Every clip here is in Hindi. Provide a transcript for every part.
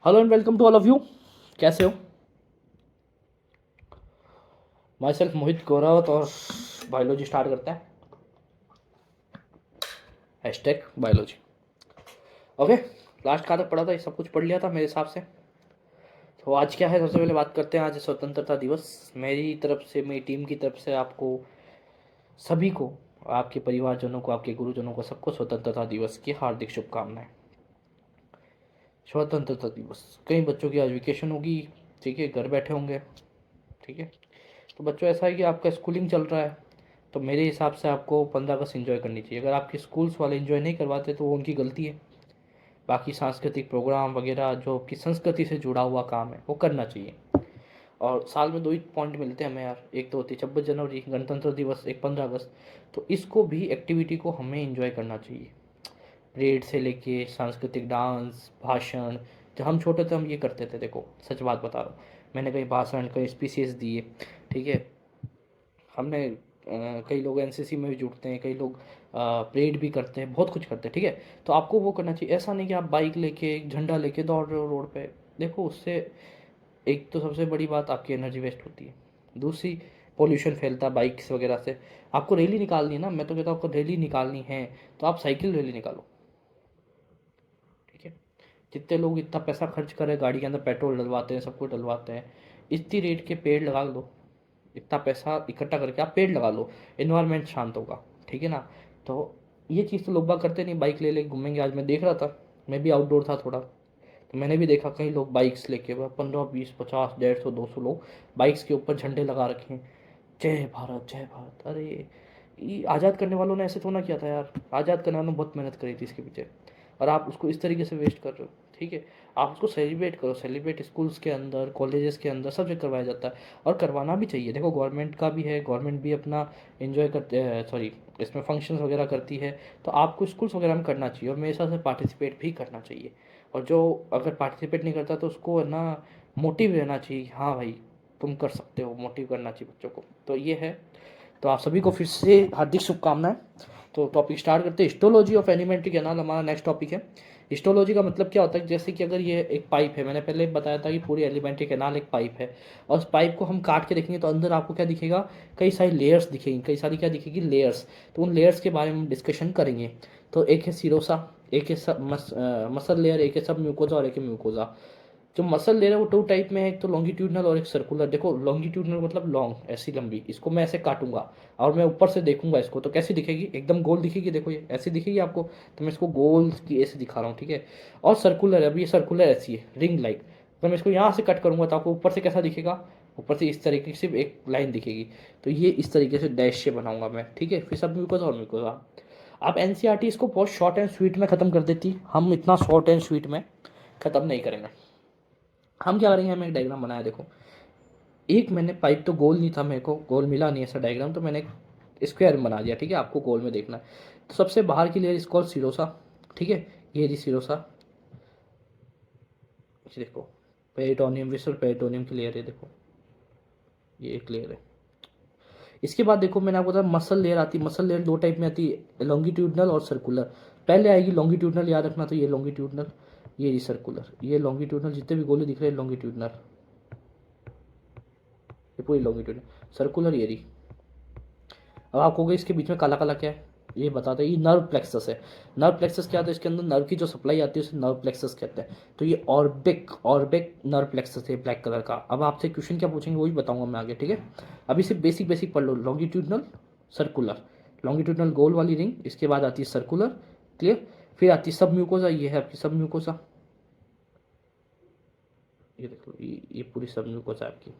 Hello and welcome to all of you. कैसे हो? माई सेल्फ मोहित गौरव और बायोलॉजी स्टार्ट करते हैं। Hashtag biology. ओके। लास्ट कहाँ तक पढ़ा था? ये सब कुछ पढ़ लिया था मेरे हिसाब से। तो आज क्या है, सबसे पहले बात करते हैं। आज स्वतंत्रता दिवस। मेरी तरफ से, मेरी टीम की तरफ से आपको सभी को, आपके परिवारजनों को, आपके गुरुजनों को, सबको स्वतंत्रता दिवस की हार्दिक शुभकामनाएं। स्वतंत्रता दिवस, कई बच्चों की आज वेकेशन होगी, ठीक है, घर बैठे होंगे, ठीक है। तो बच्चों, ऐसा है कि आपका स्कूलिंग चल रहा है, तो मेरे हिसाब से आपको 15 अगस्त इन्जॉय करनी चाहिए। अगर आपके स्कूल्स वाले इन्जॉय नहीं करवाते तो वो उनकी गलती है। बाकी सांस्कृतिक प्रोग्राम वगैरह जो आपकी संस्कृति से जुड़ा हुआ काम है वो करना चाहिए। और साल में दो ही पॉइंट मिलते हैं हमें यार, एक तो होती है 26 जनवरी गणतंत्र दिवस, एक 15 अगस्त। तो इसको भी, एक्टिविटी को हमें इन्जॉय करना चाहिए। परेड से लेके सांस्कृतिक डांस, भाषण। जब हम छोटे थे हम ये करते थे, देखो सच बात बता रहा हूँ। मैंने कई भाषण, कई स्पीचेस दिए, ठीक है। हमने कई लोग एनसीसी में भी जुड़ते हैं, कई लोग परेड भी करते हैं, बहुत कुछ करते हैं, ठीक है। तो आपको वो करना चाहिए। ऐसा नहीं कि आप बाइक लेके, एक झंडा लेके दौड़ रहे हो रोड पे। देखो उससे, एक तो सबसे बड़ी बात, आपकी एनर्जी वेस्ट होती है। दूसरी, पोल्यूशन फैलता है बाइक्स वगैरह से। आपको रैली निकालनी है ना, मैं तो कहता हूँ आपको रैली निकालनी है तो आप साइकिल रैली निकालो, ठीक है। जितने लोग इतना पैसा खर्च कर रहे हैं गाड़ी के अंदर, पेट्रोल डलवाते हैं, सब कुछ डलवाते हैं, इतनी रेट के पेड़ लगा लो। इतना पैसा इकट्ठा करके आप पेड़ लगा लो, इन्वायरमेंट शांत होगा, ठीक है ना। तो ये चीज़ तो लोग बाग करते नहीं, बाइक ले ले घूमेंगे। आज मैं देख रहा था, मैं भी आउटडोर था थोड़ा, तो मैंने भी देखा कई लोग बाइक्स लेके, 15, 20, 50, 150, 200 लोग बाइक्स के ऊपर झंडे लगा रखे हैं। जय भारत, जय भारत। अरे ये आज़ाद करने वालों ने ऐसे थोड़ा किया था यार, आज़ाद करने वालों ने बहुत मेहनत करी थी इसके पीछे। और आप उसको इस तरीके से वेस्ट कर रहे हो, ठीक है। आप उसको सेलिब्रेट करो, सेलिब्रेट स्कूल्स के अंदर, कॉलेजेस के अंदर, सब जगह करवाया जाता है। और करवाना भी चाहिए। देखो गवर्नमेंट का भी है, गवर्नमेंट भी अपना इन्जॉय करते हैं, सॉरी, इसमें फंक्शंस वगैरह करती है। तो आपको स्कूल्स वगैरह में करना चाहिए, और मेरे हिसाब से पार्टिसिपेट भी करना चाहिए। और जो अगर पार्टिसिपेट नहीं करता तो उसको है ना, मोटिव रहना चाहिए, हाँ भाई तुम कर सकते हो, मोटिव करना चाहिए बच्चों को। तो ये है। तो आप सभी को फिर से हार्दिक शुभकामनाएं। तो टॉपिक स्टार्ट करते हैं। हिस्टोलॉजी ऑफ एलिमेंट्री कैनाल हमारा नेक्स्ट टॉपिक है। हिस्टोलॉजी का मतलब क्या होता है, जैसे कि अगर ये एक पाइप है, मैंने पहले बताया था कि पूरी एलिमेंट्री कैनाल एक पाइप है, और उस पाइप को हम काट के देखेंगे तो अंदर आपको क्या दिखेगा, कई सारी लेयर्स दिखेंगी, कई सारी क्या दिखेगी, लेयर्स। तो उन लेयर्स के बारे में हम डिस्कशन करेंगे। तो एक है सिरोसा, एक है मसल लेयर, एक है सब म्यूकोजा और एक है म्यूकोजा। जो मसल लेयर है वो टू टाइप में है, एक तो लॉन्गिट्यूडनल और एक सर्कुलर। देखो लॉन्गिट्यूडनल मतलब लॉन्ग, ऐसी लंबी, इसको मैं ऐसे काटूंगा और मैं ऊपर से देखूंगा इसको, तो कैसी दिखेगी, एकदम गोल दिखेगी। देखो ये ऐसी दिखेगी आपको, तो मैं इसको गोल की ऐसे दिखा रहा हूँ, ठीक है। और सर्कुलर, अब ये सर्कुलर ऐसी है, रिंग लाइक। अगर मैं इसको यहाँ से कट करूंगा तो आपको ऊपर से कैसा दिखेगा, ऊपर से इस तरीके से एक लाइन दिखेगी। तो ये इस तरीके से डैश से बनाऊंगा मैं, ठीक है। फिर सब म्यूकोसा और म्यूकोसा। अब एनसीईआरटी इसको बहुत शॉर्ट एंड स्वीट में ख़त्म कर देती, हम इतना शॉर्ट एंड स्वीट में ख़त्म नहीं करेंगे। हम क्या करेंगे, हमें एक डायग्राम बनाया, देखो। एक मैंने पाइप, तो गोल नहीं था, मेरे को गोल मिला नहीं ऐसा डायग्राम, तो मैंने एक स्क्वायर बना दिया, ठीक है। आपको गोल में देखना है। तो सबसे बाहर की लेयर इसको सिरोसा, ठीक है। ये जी सिरोसा, ये देखो, पेरिटोनियम, विसर पेरिटोनियम की लेयर है, देखो ये एक लेयर है। इसके बाद देखो, मैंने आपको बताया मसल लेयर आती है। मसल लेयर दो टाइप में आती है, लॉन्गिट्यूडनल और सर्कुलर। पहले आएगी लॉन्गिट्यूडनल, याद रखना। तो ये लॉन्गिट्यूडनल, ये जी सर्कुलर। ये लॉन्गिट्यूडनल, जितने भी गोले दिख रहे हैं लॉन्गिट्यूडनल, ये पूरी लॉन्गिट्यूडनल। सर्कुलर ये रही। अब आप कहोगे इसके बीच में काला काला क्या है, ये बताते हैं, ये नर्व प्लेक्सस है। नर्व प्लेक्सस क्या होता है, इसके अंदर नर्व की जो सप्लाई आती है उसे नर्व प्लेक्सस कहते हैं। तो ये ऑर्बिक ऑर्बिक नर्व प्लेक्सस है, ब्लैक कलर का। अब आपसे क्वेश्चन क्या पूछेंगे वही बताऊंगा मैं आगे, ठीक है। अभी सिर्फ बेसिक बेसिक पढ़ लो, लॉन्गिट्यूडनल, सर्कुलर। लॉन्गिट्यूडनल गोल वाली रिंग, इसके बाद आती है सर्कुलर, क्लियर। फिर आती है सब म्यूकोजा, ये है आपकी सब म्यूकोजा, ये देख लो, ये पूरी सब म्यूकोजा आपकी,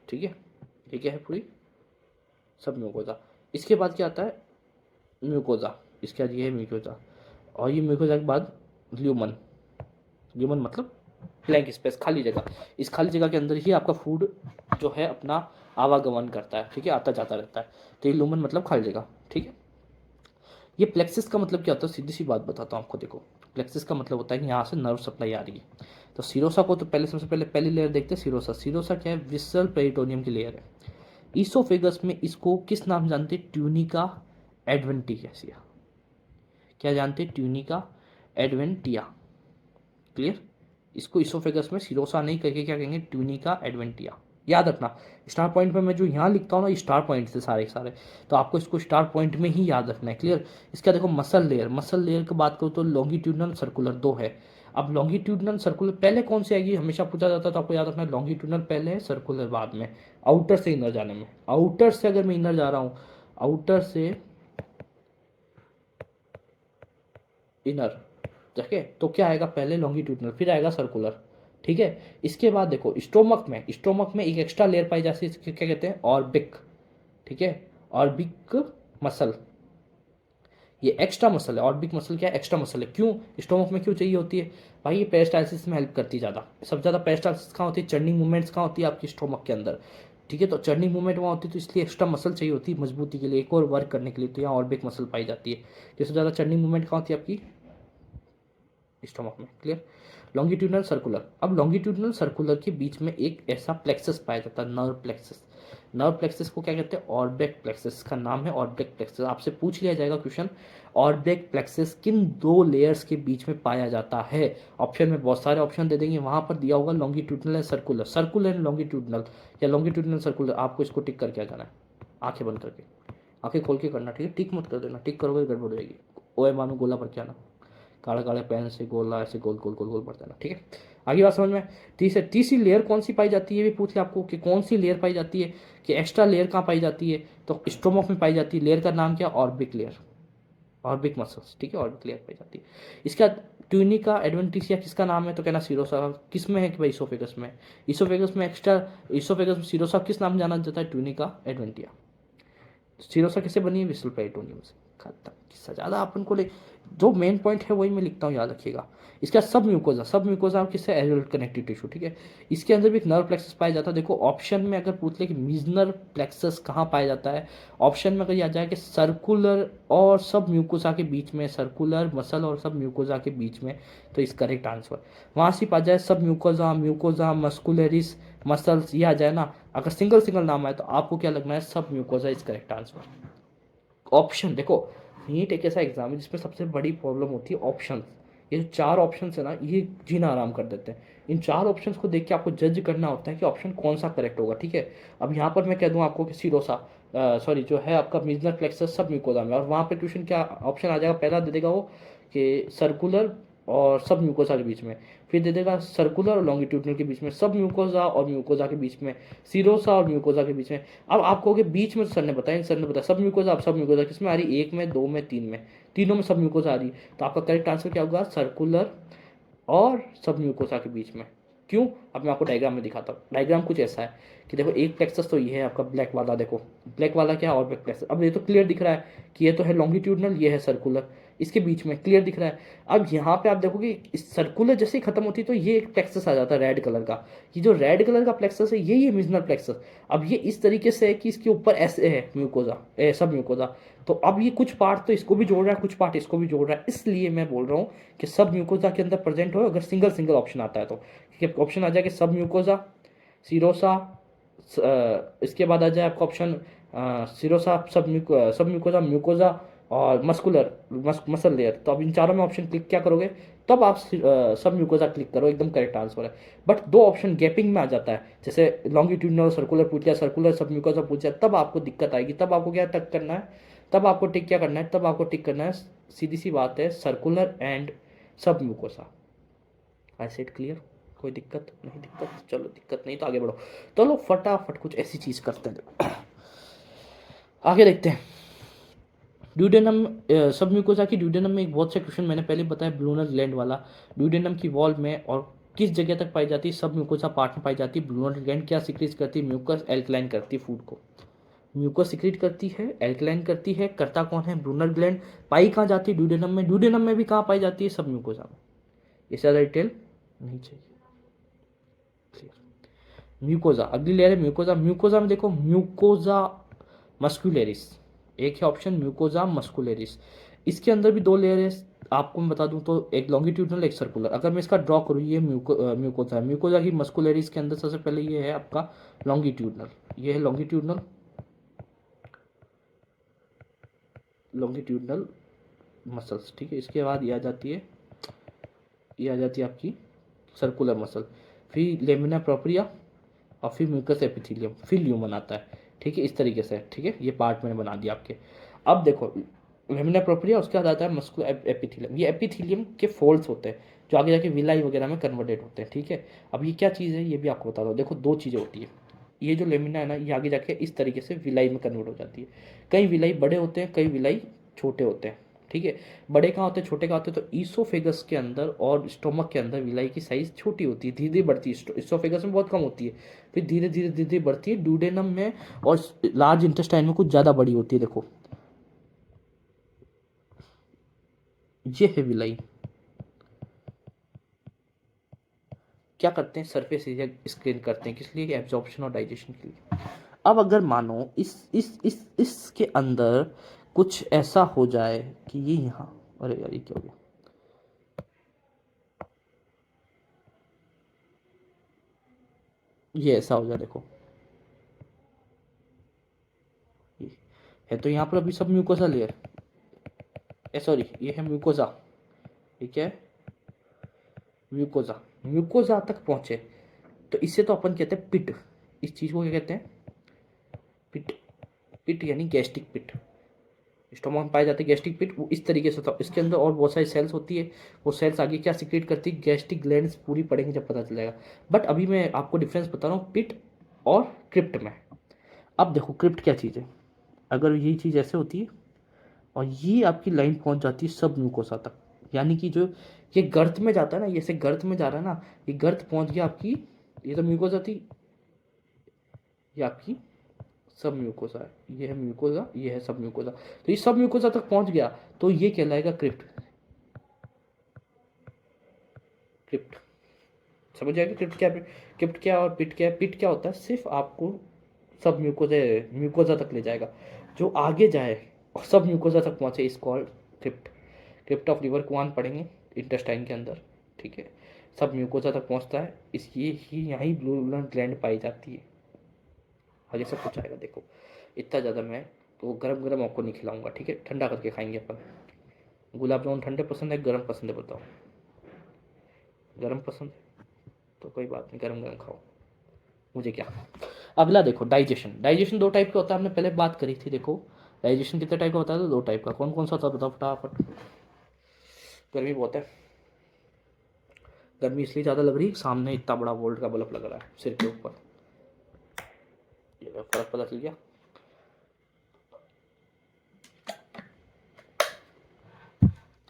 ठीक है। ये क्या है, पूरी सब म्यूकोजा। इसके बाद क्या आता है, म्यूकोजा। इसके बाद ये है म्यूकोजा। और ये म्यूकोजा के बाद ल्यूमन। ल्यूमन मतलब ब्लैंक स्पेस, खाली जगह। इस खाली जगह के अंदर ही आपका फूड जो है अपना आवागमन करता है, ठीक है, आता जाता रहता है। तो ये ल्यूमन मतलब खाली जगह, ठीक है। ये प्लेक्सिस का मतलब क्या होता है, सीधी सी बात बताता हूँ आपको, देखो। प्लेक्सिस का मतलब होता है कि यहाँ से नर्व सप्लाई आ रही है। तो सिरोसा को तो पहले, सबसे पहले पहली लेयर देखते हैं सिरोसा। सिरोसा क्या है, विसरल पेरिटोनियम की लेयर है। ईसोफेगस में इसको किस नाम जानते हैं, ट्यूनिका एडवेंटिकेसिया। क्या जानते हैं, ट्यूनिका एडवेंटिया, क्लियर। इसको इसोफेगस में सिरोसा नहीं करके क्या कहेंगे, ट्यूनिका एडवेंटिया। याद रखना स्टार पॉइंट में मैं जो यहाँ लिखता हूँ ना, ये स्टार पॉइंट से सारे सारे, तो आपको इसको स्टार पॉइंट में ही याद रखना है। क्लियर। इसका देखो मसल लेयर, मसल लेयर की बात करूँ तो लॉन्गिट्यूडनल सर्कुलर दो है। अब लॉन्गिट्यूडनल सर्कुलर पहले कौन सी आएगी, हमेशा पूछा जाता है, तो आपको याद रखना है लॉन्गिट्यूडनल पहले है, सर्कुलर बाद में। आउटर से इनर जाने में, आउटर से अगर मैं इनर जा रहा हूँ, आउटर से इनर, ठीक है, तो क्या आएगा, पहले लॉन्गिट्यूडनल फिर आएगा सर्कुलर। ठीक है। इसके बाद देखो स्टोमक में, स्टोमक में एक एक्स्ट्रा लेयर पाई जाती है, इसको क्या कहते हैं, ऑर्बिक। ठीक है। ऑर्बिक मसल, ये एक्स्ट्रा मसल है। ऑर्बिक मसल क्या है, एक्स्ट्रा मसल है। क्यों स्टोमक में क्यों चाहिए होती है भाई, ये पेरिस्टालसिस में हेल्प करती है ज़्यादा। सबसे ज़्यादा पेरिस्टालसिस कहाँ होती है, चर्निंग मूवमेंट्स कहाँ होती है, आपकी स्टोमक के अंदर। ठीक है। तो चर्निंग मूवमेंट वहाँ होती है, तो इसलिए एक्स्ट्रा मसल चाहिए होती है मजबूती के लिए, एक और वर्क करने के लिए, तो यहाँ ऑर्बिक मसल पाई जाती है। सबसे ज़्यादा चर्निंग मूवमेंट कहाँ होती है आपकी, स्टोमक में। क्लियर। लॉन्गिट्यूडनल सर्कुलर, अब लॉन्गिट्यूडनल सर्कुलर के बीच में एक ऐसा प्लेक्सस पाया जाता है, नर्व प्लेक्सस। नर्व प्लेक्सस को क्या कहते हैं, ऑर्बिक प्लेक्सस, का नाम है ऑर्बिक प्लेक्सस। आपसे पूछ लिया जाएगा क्वेश्चन, ऑर्बिक प्लेक्सस किन दो लेयर्स के बीच में पाया जाता है। ऑप्शन में बहुत सारे ऑप्शन दे देंगे, वहां पर दिया होगा longitudinal and circular, circular and longitudinal, या लॉन्गिट्यूडनल सर्कुलर। आपको इसको टिक करके आ जाना है, आंखें बंद करके, आंखें खोल के करना। ठीक है, टिक मत कर देना, टिक करोगे गड़बड़ हो जाएगी। ओए मानो गोला पर क्या ना, काला काले पेन से गोला ऐसे गोल गोल गोल गोल बढ़ता है। ठीक है, आगे बात समझ में। तीसरी लेयर कौन सी पाई जाती है, ये भी पूछ लिया आपको कि कौन सी लेयर पाई जाती है, कि एक्स्ट्रा लेयर कहाँ पाई जाती है, तो स्टोमक में पाई जाती है। लेयर का नाम क्या, ऑर्बिक लेयर, ऑर्बिक मसल्स। ठीक है, ऑर्बिक लेयर पाई जाती है। इसका ट्यूनिका एडवेंटिसिया किसका नाम है, तो कहना सिरोसा। किस में है कि भाई, इसोफेगस में। इसोफेगस में एक्स्ट्रा, इसोफेगस में सिरोसा किस नाम जाना जाता है, ट्यूनिका एडवेंटिया। सिरोसा किसे बनी है, विसल पेरिटोनियम से। खत्म किस्सा, ज़्यादा अपन को ले, जो मेन पॉइंट है वही मैं लिखता हूँ, याद रखिएगा। इसका सब म्यूकोजा, सब म्यूकोजा किससे, एडल्ट कनेक्टिव टिश्यू। ठीक है। इसके अंदर भी एक नर्व प्लेक्सस पाया जाता है। देखो ऑप्शन में अगर पूछ ले कि मिजनर प्लेक्सस कहाँ पाया जाता है, ऑप्शन में अगर याद जाए कि सर्कुलर और सब म्यूकोजा के बीच में, सर्कुलर मसल और सब म्यूकोजा के बीच में, तो इस करेक्ट आंसर वहाँ से पा जाए, सब म्यूकोजा, म्यूकोजा मस्कुलरिस मसल्स, ये आ जाए ना। अगर सिंगल सिंगल नाम आए तो आपको क्या लगना है, सब mucosa is correct answer. Option देखो, नीट एक ऐसा एग्जाम है जिसमें सबसे बड़ी प्रॉब्लम होती है ऑप्शन। ये जो चार ऑप्शन है ना, ये जीना आराम कर देते हैं। इन चार ऑप्शंस को देख के आपको जज करना होता है कि ऑप्शन कौन सा करेक्ट होगा। ठीक है। अब यहाँ पर मैं कह दूँ आपको कि सिरोसा, सॉरी जो है आपका मिजनर प्लेक्सस सब म्यूकोजा में, और वहाँ पे ट्यूशन क्या ऑप्शन आ जाएगा, पहला दे देगा वो कि सर्कुलर और सब म्यूकोजा के बीच में, फिर दे देगा सर्कुलर और लॉन्गिट्यूडनल के बीच में, सब म्यूकोजा और म्यूकोजा के बीच में, सिरोसा और म्यूकोजा के बीच में। अब आप कहोगे बीच में, सर ने बताया, सर ने बताया सब म्यूकोजा, अब सब म्यूकोजा किस में आ रही है, एक में, दो में, तीन में, तीनों में सब म्यूकोजा आ रही है, तो आपका करेक्ट आंसर क्या होगा, सर्कुलर और सब म्यूकोसा के बीच में। क्यों, अब मैं आपको डायग्राम में दिखाता हूँ। डायग्राम कुछ ऐसा है कि देखो एक प्लेक्सस तो ये है आपका ब्लैक वाला, देखो ब्लैक वाला क्या है, ऑर्बिक प्लेक्सस। अब ये तो क्लियर दिख रहा है कि ये तो है लॉन्गिट्यूडनल, ये है सर्कुलर, इसके बीच में क्लियर दिख रहा है। अब यहाँ पे आप देखोगे इस सर्कुलर जैसे ही खत्म होती है तो ये एक प्लेक्सस आ जाता है रेड कलर का। ये जो रेड कलर का प्लेक्सस है ये मिजनल प्लेक्सस। अब ये इस तरीके से है कि इसके ऊपर ऐसे है म्यूकोजा, सब म्यूकोजा। तो अब ये कुछ पार्ट तो इसको भी जोड़ रहा है, कुछ पार्ट इसको भी जोड़ रहा है, इसलिए मैं बोल रहा हूँ कि सब म्यूकोजा के अंदर प्रेजेंट हो, अगर सिंगल सिंगल ऑप्शन आता है तो। ठीक है, ऑप्शन आ जाए कि सब म्यूकोजा, सिरोसा, इसके बाद आ जाए आपका ऑप्शन सिरोसा, सब म्यूकोजा, म्यूकोजा और मस्कुलर, मसल लेयर। तो अब इन चारों में ऑप्शन क्लिक क्या करोगे, तब आप सब म्यूकोजा क्लिक करो, एकदम करेक्ट आंसर है। बट दो ऑप्शन गैपिंग में आ जाता है, जैसे लॉन्गिट्यूडनल सर्कुलर पूछ लिया, सर्कुलर सब म्यूकोजा पूछ लिया, तब आपको दिक्कत आएगी। तब आपको क्या टक करना है, तब आपको टिक क्या करना है, तब आपको टिक करना है, सीधी सी बात है, सर्कुलर एंड सब म्यूकोसा। आई सेड क्लियर, कोई दिक्कत नहीं, दिक्कत चलो, दिक्कत नहीं तो आगे बढ़ो। चलो फटाफट कुछ ऐसी चीज़ करते हैं, आगे देखते हैं। ड्यूडेनम, सब म्यूकोजा की ड्यूडेनम में एक बहुत से क्वेश्चन मैंने पहले बताया, ब्लूनर ग्लैंड वाला। ड्यूडेनम की वॉल में और किस जगह तक पाई जाती है, सब म्यूकोजा पार्ट में पाई जाती है। ब्लूनर ग्लैंड क्या सिक्रीट करती है, म्यूकस एल्कलाइन करती है फूड को, म्यूकस सिक्रीट करती है, एल्कलाइन करती है, करता कौन है, ब्लूनर ग्लैंड। पाई कहाँ जाती है, ड्यूडेनम में। ड्यूडेनम में भी कहाँ पाई जाती है, सब म्यूकोजा में। इससे ज़्यादा डिटेल नहीं चाहिए, क्लियर। म्यूकोजा, अगली लेयर है म्यूकोजा। म्यूकोजा में देखो म्यूकोजा मस्कुलरिस, एक है ऑप्शन म्यूकोजा मस्कुलरिस। इसके अंदर भी दो लेयर है, आपको मैं बता दूं तो एक लॉन्गिट्यूडनल एक सर्कुलर। अगर मैं इसका ड्रॉ करूँ, ये म्यूकोजा है, म्यूकोजा की मस्कुलरिस के अंदर सबसे पहले ये है आपका लॉन्गिट्यूडनल, ये है लॉन्गिट्यूडनल, लॉन्गिट्यूडनल मसल्स। ठीक है, इसके बाद ये आ जाती है ये आ जाती है आपकी सर्कुलर मसल, फिर लेमिना प्रोप्रिया और फिर म्यूकस एपिथेलियम, फिर ल्यूमन आता है। ठीक है, इस तरीके से। ठीक है, ये पार्ट मैंने बना दिया आपके। अब देखो लेमिना प्रोप्रिया, उसके बाद आता है मस्कुलर एपिथेलियम। ये एपिथेलियम के फोल्ड्स होते हैं जो आगे जाके विलाई वगैरह में कन्वर्टेड होते हैं। ठीक है, अब ये क्या चीज़ है ये भी आपको बता दो। देखो दो चीज़ें होती है, ये जो लेमिना है ना, ये आगे जाके इस तरीके से विलाई में कन्वर्ट हो जाती है। कई विलाई बड़े होते हैं, कई विलाई छोटे होते हैं। ठीक है, बड़े कहाँ होते हैं छोटे कहाँ होते हैं, तो ईसोफेगस के अंदर और स्टोमक के अंदर विलाई की साइज छोटी होती है, धीरे धीरे बढ़ती है। ईसोफेगस में बहुत कम होती है, फिर धीरे धीरे धीरे धीरे बढ़ती है डूडेनम में, और लार्ज इंटेस्टाइन में कुछ ज़्यादा बड़ी होती है। देखो ये है विलाई। क्या करते हैं, सरफेस एरिया स्क्रीन करते हैं, किस लिए, एब्जॉर्प्शन और डाइजेशन के लिए। अब अगर मानो इसके अंदर कुछ ऐसा हो जाए कि ये यहाँ, अरे यार ये क्या हो गया, ये ऐसा हो जाए, देखो ये है, तो यहाँ पर अभी सब म्यूकोसा लेयर, सॉरी ये है म्यूकोजा। ठीक है, म्यूकोजा, म्यूकोजा तक पहुंचे तो इसे तो अपन कहते हैं पिट। इस चीज को क्या कहते हैं, पिट। पिट यानी गैस्ट्रिक पिट। स्टोमक में पाए जाते हैं गैस्ट्रिक पिट, वो इस तरीके से था। इसके अंदर और बहुत सारी सेल्स होती है, वो सेल्स आगे क्या सिक्रेट करती है, गैस्ट्रिक ग्लैंड्स पूरी पड़ेंगे जब पता चलेगा। बट अभी मैं आपको डिफरेंस बता रहा हूँ पिट और क्रिप्ट में। अब देखो क्रिप्ट क्या चीज़ है, अगर यही चीज़ ऐसे होती है और ये आपकी लाइन पहुंच जाती है सब म्यूकोसा तक, यानी कि जो ये गर्त में जाता है ना, ये से गर्त में जा रहा है ना, ये गर्त पहुंच गया आपकी, ये तो म्यूकोसा थी, ये आपकी सब म्यूकोसा है, ये है म्यूकोसा, ये है सब म्यूकोसा। तो ये सब म्यूकोसा तक पहुंच गया तो ये कहलाएगा क्रिप्ट। क्रिप्ट समझ आएगा, क्रिप्ट क्या, क्रिप्ट क्या और पिट क्या है। पिट क्या होता है, सिर्फ आपको सब म्यूकोजा, म्यूकोजा तक ले जाएगा, जो आगे जाए और सब म्यूकोजा तक पहुंचे इस called crypt. Crypt of liver Kuan पढ़ेंगे इंटेस्टाइन के अंदर। ठीक है, सब म्यूकोजा तक पहुंचता है, इस ये ही यहाँ ब्लू ग्लैंड पाई जाती है। आगे सब कुछ आएगा। देखो इतना ज़्यादा मैं तो गरम गरम आपको नहीं खिलाऊंगा, ठीक है, ठंडा करके खाएंगे अपन। गुलाब जामुन ठंडे पसंद है गरम पसंद है बताओ, गरम पसंद है तो कोई बात नहीं, गरम गरम खाओ, मुझे क्या। अगला देखो डाइजेशन। डाइजेशन दो टाइप का होता है, हमने पहले बात करी थी। देखो डाइजेशन कितने टाइप का होता है, तो दो टाइप का। कौन कौन सा होता है बताओ फटाफट। गर्मी बहुत है, गर्मी इसलिए ज़्यादा लग रही है, सामने इतना बड़ा वोल्ट का बल्ब लग रहा है सिर के ऊपर, ये फर्क पता चल गया।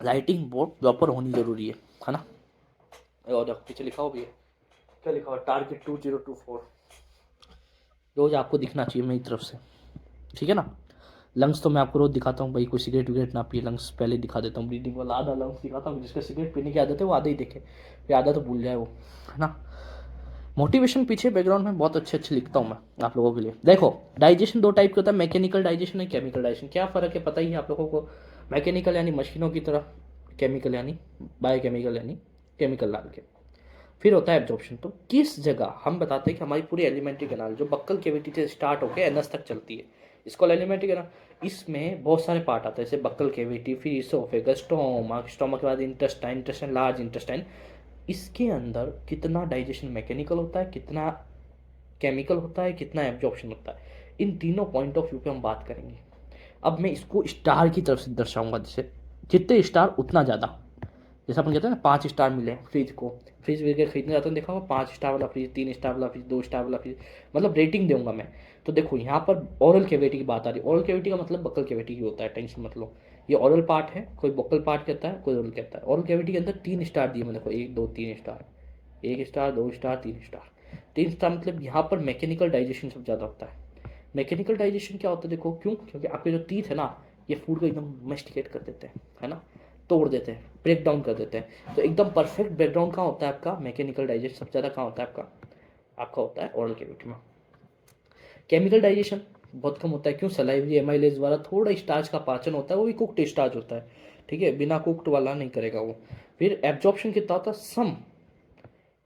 लाइटिंग बहुत प्रॉपर होनी जरूरी है ना। और देखो पीछे लिखा हो भी है, क्या लिखा हुआ, टारगेट 2024, रोज आपको दिखना चाहिए मेरी तरफ से, ठीक है ना। लंग्स तो मैं आपको रोज दिखाता हूँ भाई, कोई सिगरेट विगरेट ना पिए, लंग्स पहले दिखा देता हूँ, ब्रीदिंग वाला आधा लंग्स दिखाता हूँ, जिसका सिगरेट पीने की आदत है वो आधा ही देखे, फिर आधा तो भूल जाए वो, है ना। मोटिवेशन पीछे बैकग्राउंड में बहुत अच्छे अच्छे लिखता हूँ मैं आप लोगों के लिए। देखो डाइजेशन दो टाइप का होता है, मैकेनिकल डाइजेशन है केमिकल डाइजेशन। क्या फ़र्क है पता ही है आप लोगों को। मैकेनिकल यानी मशीनों की तरह, केमिकल यानी बायोकेमिकल यानी केमिकल डाल के। फिर होता है एब्जॉर्प्शन। तो किस जगह हम बताते हैं कि हमारी पूरी एलिमेंट्री कैनाल जो बक्कल कैविटी से स्टार्ट होकर एनस तक चलती है, इसको एलिमेंट्री कैनाल, इसमें बहुत सारे पार्ट आते हैं, जैसे बक्कल कैविटी, फिर इसोफेगस, स्टोमक, स्टोमक के बाद इंटेस्टाइन, इंटेस्टाइन लार्ज इंटेस्टाइन। इसके अंदर कितना डाइजेशन मैकेनिकल होता है, कितना केमिकल होता है, कितना एब्जॉर्प्शन होता है, इन तीनों पॉइंट ऑफ व्यू पे हम बात करेंगे। अब मैं इसको स्टार की तरफ से दर्शाऊंगा, जैसे जितने स्टार उतना ज़्यादा। जैसे अपन कहते हैं ना 5 स्टार मिले फ्रिज को, फ्रिज वगैरह खरीदने जाता हूँ देखा होगा, 5 स्टार वाला फ्रिज, 3 स्टार वाला फ्रिज, 2 स्टार वाला फ्रिज, मतलब रेटिंग दूंगा मैं। तो देखो यहाँ पर ओरल कैविटी की बात आ रही है, ओरल कैविटी का मतलब बक्कल कैविटी की होता है, टेंशन मत लो। ये ओरल पार्ट है, कोई बक्कल पार्ट कहता है, कोई ओरल कहता है। ओरल कैविटी के अंदर 3 स्टार दिए मैंने, देखो 1 2 3 star, 1 star 2 star 3 star. 3 star मतलब यहाँ पर मैकेनिकल डाइजेशन सब ज़्यादा होता है। मैकेनिकल डाइजेशन क्या होता है देखो, क्यों, क्योंकि आपके जो टीथ है ना, ये फूड को एकदम मेस्टिकेट कर देते हैं, है ना, तोड़ देते हैं, ब्रेक डाउन कर देते हैं। तो एकदम परफेक्ट ब्रेकडाउन कहाँ होता है आपका, मैकेनिकल डाइजेशन सबसे ज़्यादा कहाँ होता है आपका, आपका होता है ओरल कैविटी में। केमिकल डाइजेशन बहुत कम होता है, क्यों, सलाइवरी एमाइलेज द्वारा थोड़ा स्टार्च का पाचन होता है, वो भी कुक्ड स्टार्च होता है, ठीक है, बिना कुक्ड वाला नहीं करेगा वो। फिर एब्जॉर्प्शन कितना होता है, सम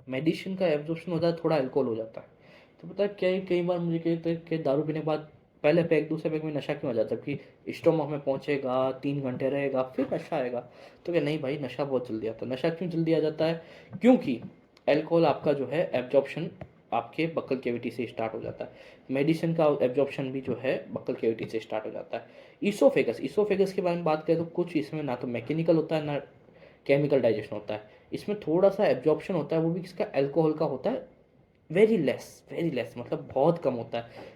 मेडिसिन का एब्जॉर्प्शन होता है, थोड़ा अल्कोहल हो जाता है। तो पता है क्या, कई बार मुझे कहते हैं कि दारू पीने के बाद पहले पैक दूसरे पैक में नशा क्यों आ जाता है? कि स्टोमक में पहुंचेगा, 3 घंटे रहेगा, फिर नशा आएगा। तो क्या नहीं भाई, नशा बहुत जल्दी आता है। नशा क्यों जल्दी आ जाता है? क्योंकि एल्कोहल आपका जो है एब्जॉर्प्शन आपके बक्कल कैविटी से स्टार्ट हो जाता है। मेडिसिन का एब्जॉर्प्शन भी जो है बक्कल कैविटी से स्टार्ट हो जाता है। ईसोफेगस, ईसोफेगस के बारे में बात करें तो कुछ इसमें ना तो मैकेनिकल होता है ना केमिकल डाइजेशन होता है। इसमें थोड़ा सा एब्जॉर्प्शन होता है, वो भी किसका? एल्कोहल का होता है। वेरी लेस, मतलब बहुत कम होता है,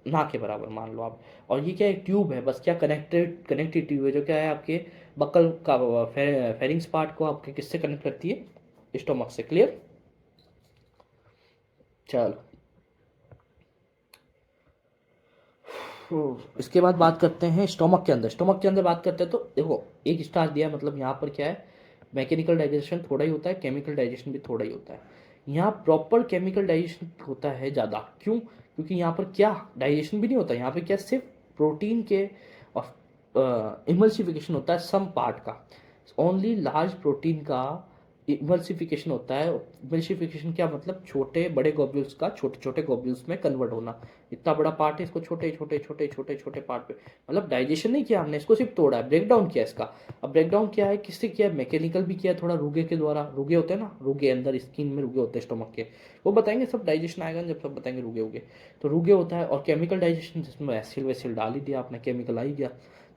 ना के बराबर मान लो आप। और ये क्या एक ट्यूब है, बस क्या कनेक्टेड ट्यूब है, जो क्या है आपके बक्कल का फेरिंग्स पार्ट को आपके किससे कनेक्ट करती है? स्टोमक से। क्लियर? चलो, इसके बाद बात करते हैं स्टोमक के अंदर। स्टोमक के अंदर बात करते हैं तो देखो, एक स्टार दिया है, मतलब यहाँ पर क्या है, मैकेनिकल डाइजेशन थोड़ा ही होता है, केमिकल डाइजेशन भी थोड़ा ही होता है। यहाँ प्रॉपर केमिकल डाइजेशन होता है ज़्यादा। क्यों? क्योंकि यहाँ पर क्या डाइजेशन भी नहीं होता, यहाँ पे क्या सिर्फ प्रोटीन के इमल्सिफिकेशन होता है सम पार्ट का। ओनली लार्ज प्रोटीन का इमल्सिफिकेशन होता है। इमल्सिफिकेशन क्या मतलब? छोटे बड़े ग्लोब्यूल्स का छोटे छोटे ग्लोब्यूल्स में कन्वर्ट होना। इतना बड़ा पार्ट है, इसको छोटे छोटे छोटे छोटे छोटे पार्ट पे, मतलब डाइजेशन नहीं किया हमने, इसको सिर्फ तोड़ा है, ब्रेक डाउन किया इसका। अब ब्रेक डाउन किया है किससे किया है? मैकेनिकल भी किया है थोड़ा, रुगे के द्वारा। रुगे होते हैं ना, रुगे अंदर स्किन में रुगे होते हैं स्टोमक के, वो बताएंगे सब डाइजेशन आएगा जब सब बताएंगे रुगे उगे। तो रुगे होता है। और केमिकल डाइजेशन जिसमें एसिड वैसिड डाल ही दिया आपने, केमिकल आ ही गया।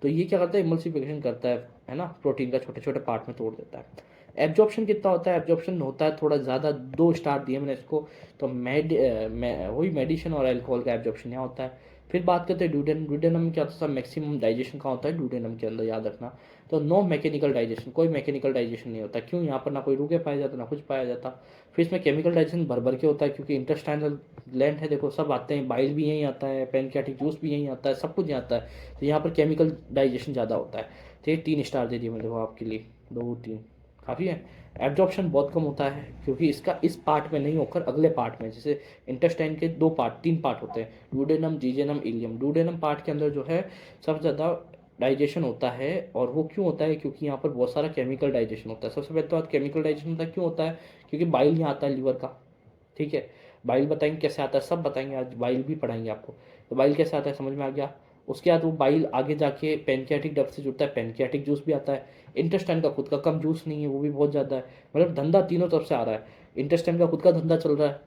तो ये क्या करता है? इमल्सिफिकेशन करता है ना, प्रोटीन का छोटे छोटे पार्ट में तोड़ देता है। एब्जॉर्प्शन कितना होता है? एब्जॉर्प्शन होता है थोड़ा ज़्यादा, 2 स्टार दिए मैंने इसको। तो वही मेडिसिन और अल्कोहल का एब्जॉर्प्शन यहाँ होता है। फिर बात करते हैं ड्यूडेनम। ड्यूडेनम में क्या होता है? मैक्सिमम डाइजेशन का होता है ड्यूडेनम के अंदर, याद रखना। तो नो मैकेनिकल डाइजेशन, कोई मैकेनिकल डाइजेशन नहीं होता। क्यों? यहाँ पर ना कोई रुके पाया जाता, ना कुछ पाया जाता। फिर इसमें केमिकल डाइजेशन भर भर के होता है, क्योंकि इंटेस्टाइनल ग्लैंड है, देखो सब आते हैं, बाइल भी यहीं आता है, पैनक्रियाटिक जूस भी यहीं आता है, सब कुछ यहाँ आता है। तो यहाँ पर केमिकल डाइजेशन ज़्यादा होता है। तो ये 3 स्टार दे दिए मैंने देखो आपके लिए, 2 3 काफ़ी है। एब्जॉर्प्शन बहुत कम होता है, क्योंकि इसका इस पार्ट में नहीं होकर अगले पार्ट में, जैसे इंटेस्टाइन के 3 पार्ट होते हैं, ड्यूडेनम, जीजेनम, इलियम। ड्यूडेनम पार्ट के अंदर जो है सबसे ज़्यादा डाइजेशन होता है। और वो क्यों होता है? क्योंकि यहाँ पर बहुत सारा केमिकल डाइजेशन होता है। सबसे पहले तो बात, केमिकल डाइजेशन होता है क्यों होता है? क्योंकि बाइल यहाँ आता है लीवर का। ठीक है, बाइल बताएंगे कैसे आता है, सब बताएंगे आज, बाइल भी पढ़ाएंगे आपको। तो बाइल कैसे आता है समझ में आ गया। उसके बाद वो बाइल आगे जाके पैनक्रियाटिक डक्ट से जुड़ता है, पैनक्रियाटिक जूस भी आता है। इंटेस्टाइन का खुद का कम जूस नहीं है, वो भी बहुत ज़्यादा है। मतलब धंधा तीनों तरफ से आ रहा है। इंटेस्टाइन का खुद का धंधा चल रहा है,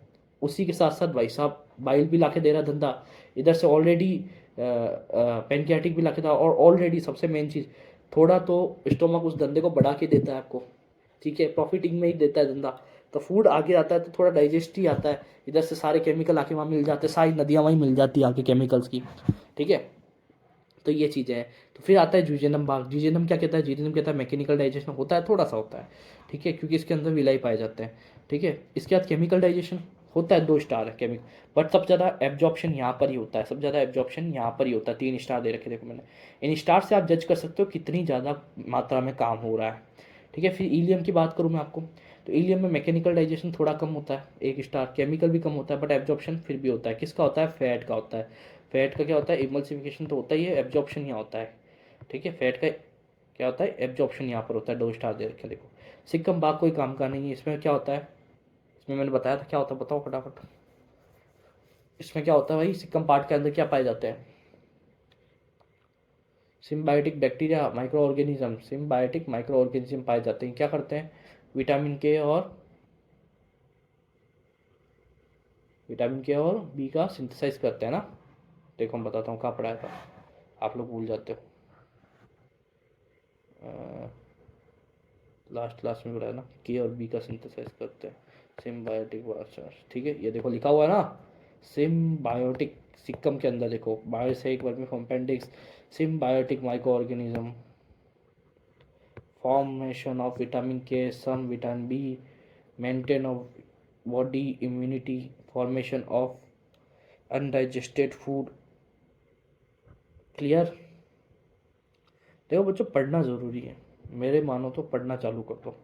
उसी के साथ साथ भाई साहब बाइल भी लाके दे रहा है धंधा। इधर से ऑलरेडी पैनक्रियाटिक भी लाके था, और ऑलरेडी सबसे मेन चीज़, थोड़ा तो स्टोमक उस धंधे को बढ़ा के देता है आपको। ठीक है, प्रॉफिटिंग में ही देता है धंधा। तो फूड आगे आता है तो थोड़ा डाइजेस्ट ही आता है। इधर से सारे केमिकल आके वहाँ मिल जाते हैं, सारी नदियाँ वहीं मिल जाती है आके केमिकल्स की। ठीक है, तो ये चीज़ें हैं। तो फिर आता है जूजेनम भाग। जूजेनम क्या कहता है? जूजेनम कहता है मैकेनिकल डाइजेशन होता है, थोड़ा सा होता है। ठीक है, क्योंकि इसके अंदर विलाई पाए जाते हैं। ठीक है, इसके बाद केमिकल डाइजेशन होता है, 2 स्टार है केमिकल। बट सबसे ज़्यादा एब्जॉर्प्शन यहाँ पर ही होता है, सबसे ज़्यादा एब्जॉर्प्शन यहाँ पर ही होता है। 3 स्टार दे रखे देखो मैंने। इन स्टार से आप जज कर सकते हो कितनी ज़्यादा मात्रा में काम हो रहा है। ठीक है, फिर इलियम की बात करूँ मैं आपको, तो इलियम में मैकेनिकल डाइजेशन थोड़ा कम होता है, 1 स्टार। केमिकल भी कम होता है, बट एब्जॉर्प्शन फिर भी होता है। किसका होता है? फैट का होता है। फैट का क्या होता है? इमल्सिफिकेशन तो होता ही है, एब्जॉर्प्शन यहाँ होता है। ठीक है, फैट का क्या होता है? एब्जॉर्प्शन यहाँ पर होता है। 2 स्टार दे रखे देखो। सिक्कम बाग कोई काम का नहीं है। इसमें क्या होता है? इसमें मैंने बताया था क्या होता है, बताओ फटाफट। इसमें क्या होता है भाई? सिक्कम पार्ट के अंदर क्या पाए जाते हैं? Symbiotic bacteria, micro organism, symbiotic micro organism पाए जाते हैं। क्या करते हैं? विटामिन के और बी का सिंथेसाइज करते हैं ना। देखो मैं बताता हूँ कहाँ पढ़ाया था, आप लोग भूल जाते हो। लास्ट क्लास में पढ़ाया ना, के और बी का सिंथेसाइज करते हैं सिम्बायोटिक वाचर। ठीक है, ये देखो लिखा हुआ है ना, सिम्बायोटिक। सिक्कम के अंदर देखो, बायो से एक vermi appendix, symbiotic micro organism, formation of vitamin K, some vitamin B, maintain of body immunity, formation of undigested food. Clear? देखो बच्चों, पढ़ना ज़रूरी है, मेरे मानो तो पढ़ना चालू कर दो।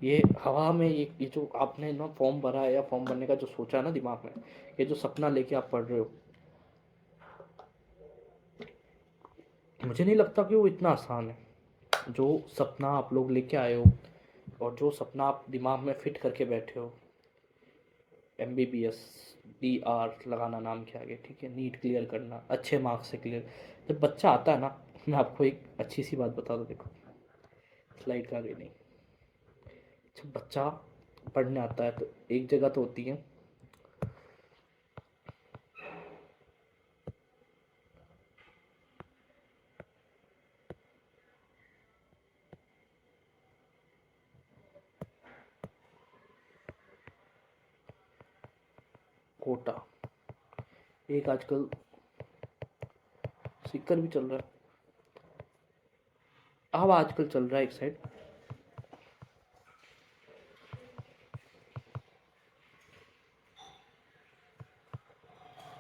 ये हवा में ये जो आपने ना फॉर्म भरा है, या फॉर्म भरने का जो सोचा है ना दिमाग में, ये जो सपना लेके आप पढ़ रहे हो, मुझे नहीं लगता कि वो इतना आसान है। जो सपना आप लोग लेके आए हो, और जो सपना आप दिमाग में फिट करके बैठे हो, एमबीबीएस, DR लगाना नाम के आगे, ठीक है, नीट क्लियर करना, अच्छे मार्क्स से क्लियर। जब बच्चा आता है ना, मैं आपको एक अच्छी सी बात बता दूँ, देखो स्लाइड का आगे नहीं, जब बच्चा पढ़ने आता है तो एक जगह तो होती है कोटा, एक आजकल सिक्कर भी चल रहा है, अब आजकल चल रहा है एक साइड,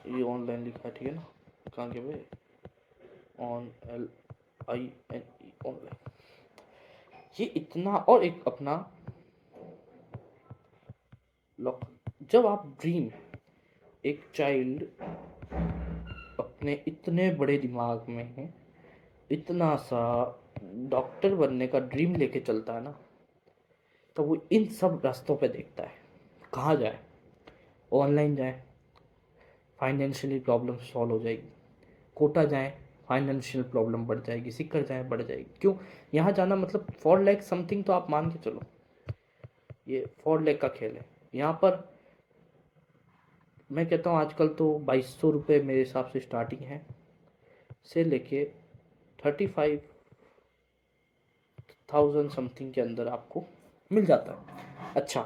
ये ऑनलाइन लिखा है, ठीक है ना, कहाँ के भाई, ऑन LINE ऑनलाइन, ये इतना। और एक अपना लॉक, जब आप ड्रीम, एक चाइल्ड अपने इतने बड़े दिमाग में इतना सा डॉक्टर बनने का ड्रीम लेके चलता है ना, तो वो इन सब रास्तों पे देखता है कहाँ जाए, ऑनलाइन जाए फाइनेंशियली प्रॉब्लम सॉल्व हो जाएगी, कोटा जाए फाइनेंशियल प्रॉब्लम बढ़ जाएगी, सिक्कर जाए बढ़ जाएगी। क्यों यहाँ जाना, मतलब 4 लाख समथिंग तो आप मान के चलो, ये 4 लाख का खेल है। यहाँ पर मैं कहता हूँ आजकल तो 2200 रुपये मेरे हिसाब से स्टार्टिंग है, से लेके 35,000 समथिंग के अंदर आपको मिल जाता है। अच्छा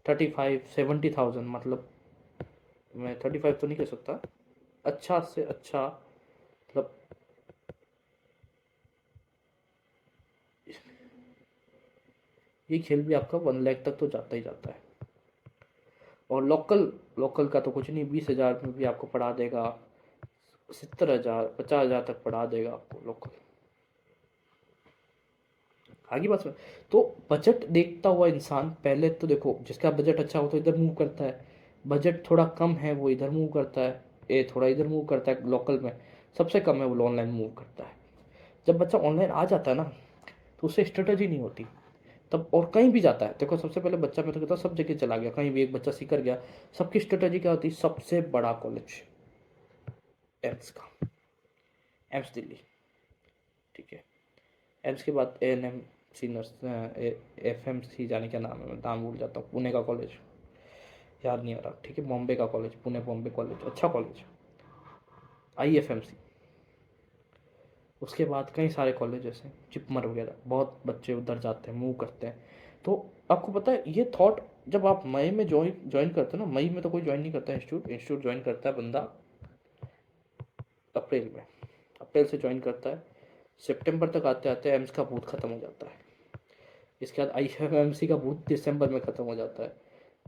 35-70,000, मतलब मैं 35 तो नहीं कह सकता, अच्छा से अच्छा, मतलब ये खेल भी आपका 1 लाख तक तो जाता ही जाता है। और लोकल, लोकल का तो कुछ नहीं, 20,000 में भी आपको पढ़ा देगा, 70,000 50,000 तक पढ़ा देगा आपको लोकल। आगे बात सुन, तो बजट देखता हुआ इंसान पहले तो देखो, जिसका बजट अच्छा हो तो इधर मूव करता है, बजट थोड़ा कम है वो इधर मूव करता है, ये थोड़ा इधर मूव करता है, लोकल में सबसे कम है वो ऑनलाइन मूव करता है। जब बच्चा ऑनलाइन आ जाता है ना, तो उससे स्ट्रेटजी नहीं होती तब, और कहीं भी जाता है, देखो सबसे पहले बच्चा, मैं तो कहता हूँ सब जगह चला गया, कहीं भी एक बच्चा सीकर गया, सबकी स्ट्रेटजी क्या होती है, सबसे बड़ा कॉलेज एम्स का, एम्स दिल्ली, ठीक है, एम्स के बाद ANM सीनर्स, FMC जाने का नाम है, मैं नाम भूल जाता हूँ, पुणे का कॉलेज याद नहीं आ रहा, ठीक है, बॉम्बे का कॉलेज, पुणे बॉम्बे कॉलेज, अच्छा कॉलेज, IFMC। उसके बाद कई सारे कॉलेजेस हैं, चिपमर वगैरह, बहुत बच्चे उधर जाते हैं, मूव करते हैं। तो आपको पता है ये थॉट, जब आप मई में ज्वाइन करते हैं ना, मई में तो कोई ज्वाइन नहीं करता है इंस्टीट्यूट ज्वाइन करता है बंदा अप्रैल में, अप्रैल से ज्वाइन करता है, सितंबर तक आते आते एम्स का भूत खत्म हो जाता है, इसके बाद IFMC का भूत दिसंबर में ख़त्म हो जाता है,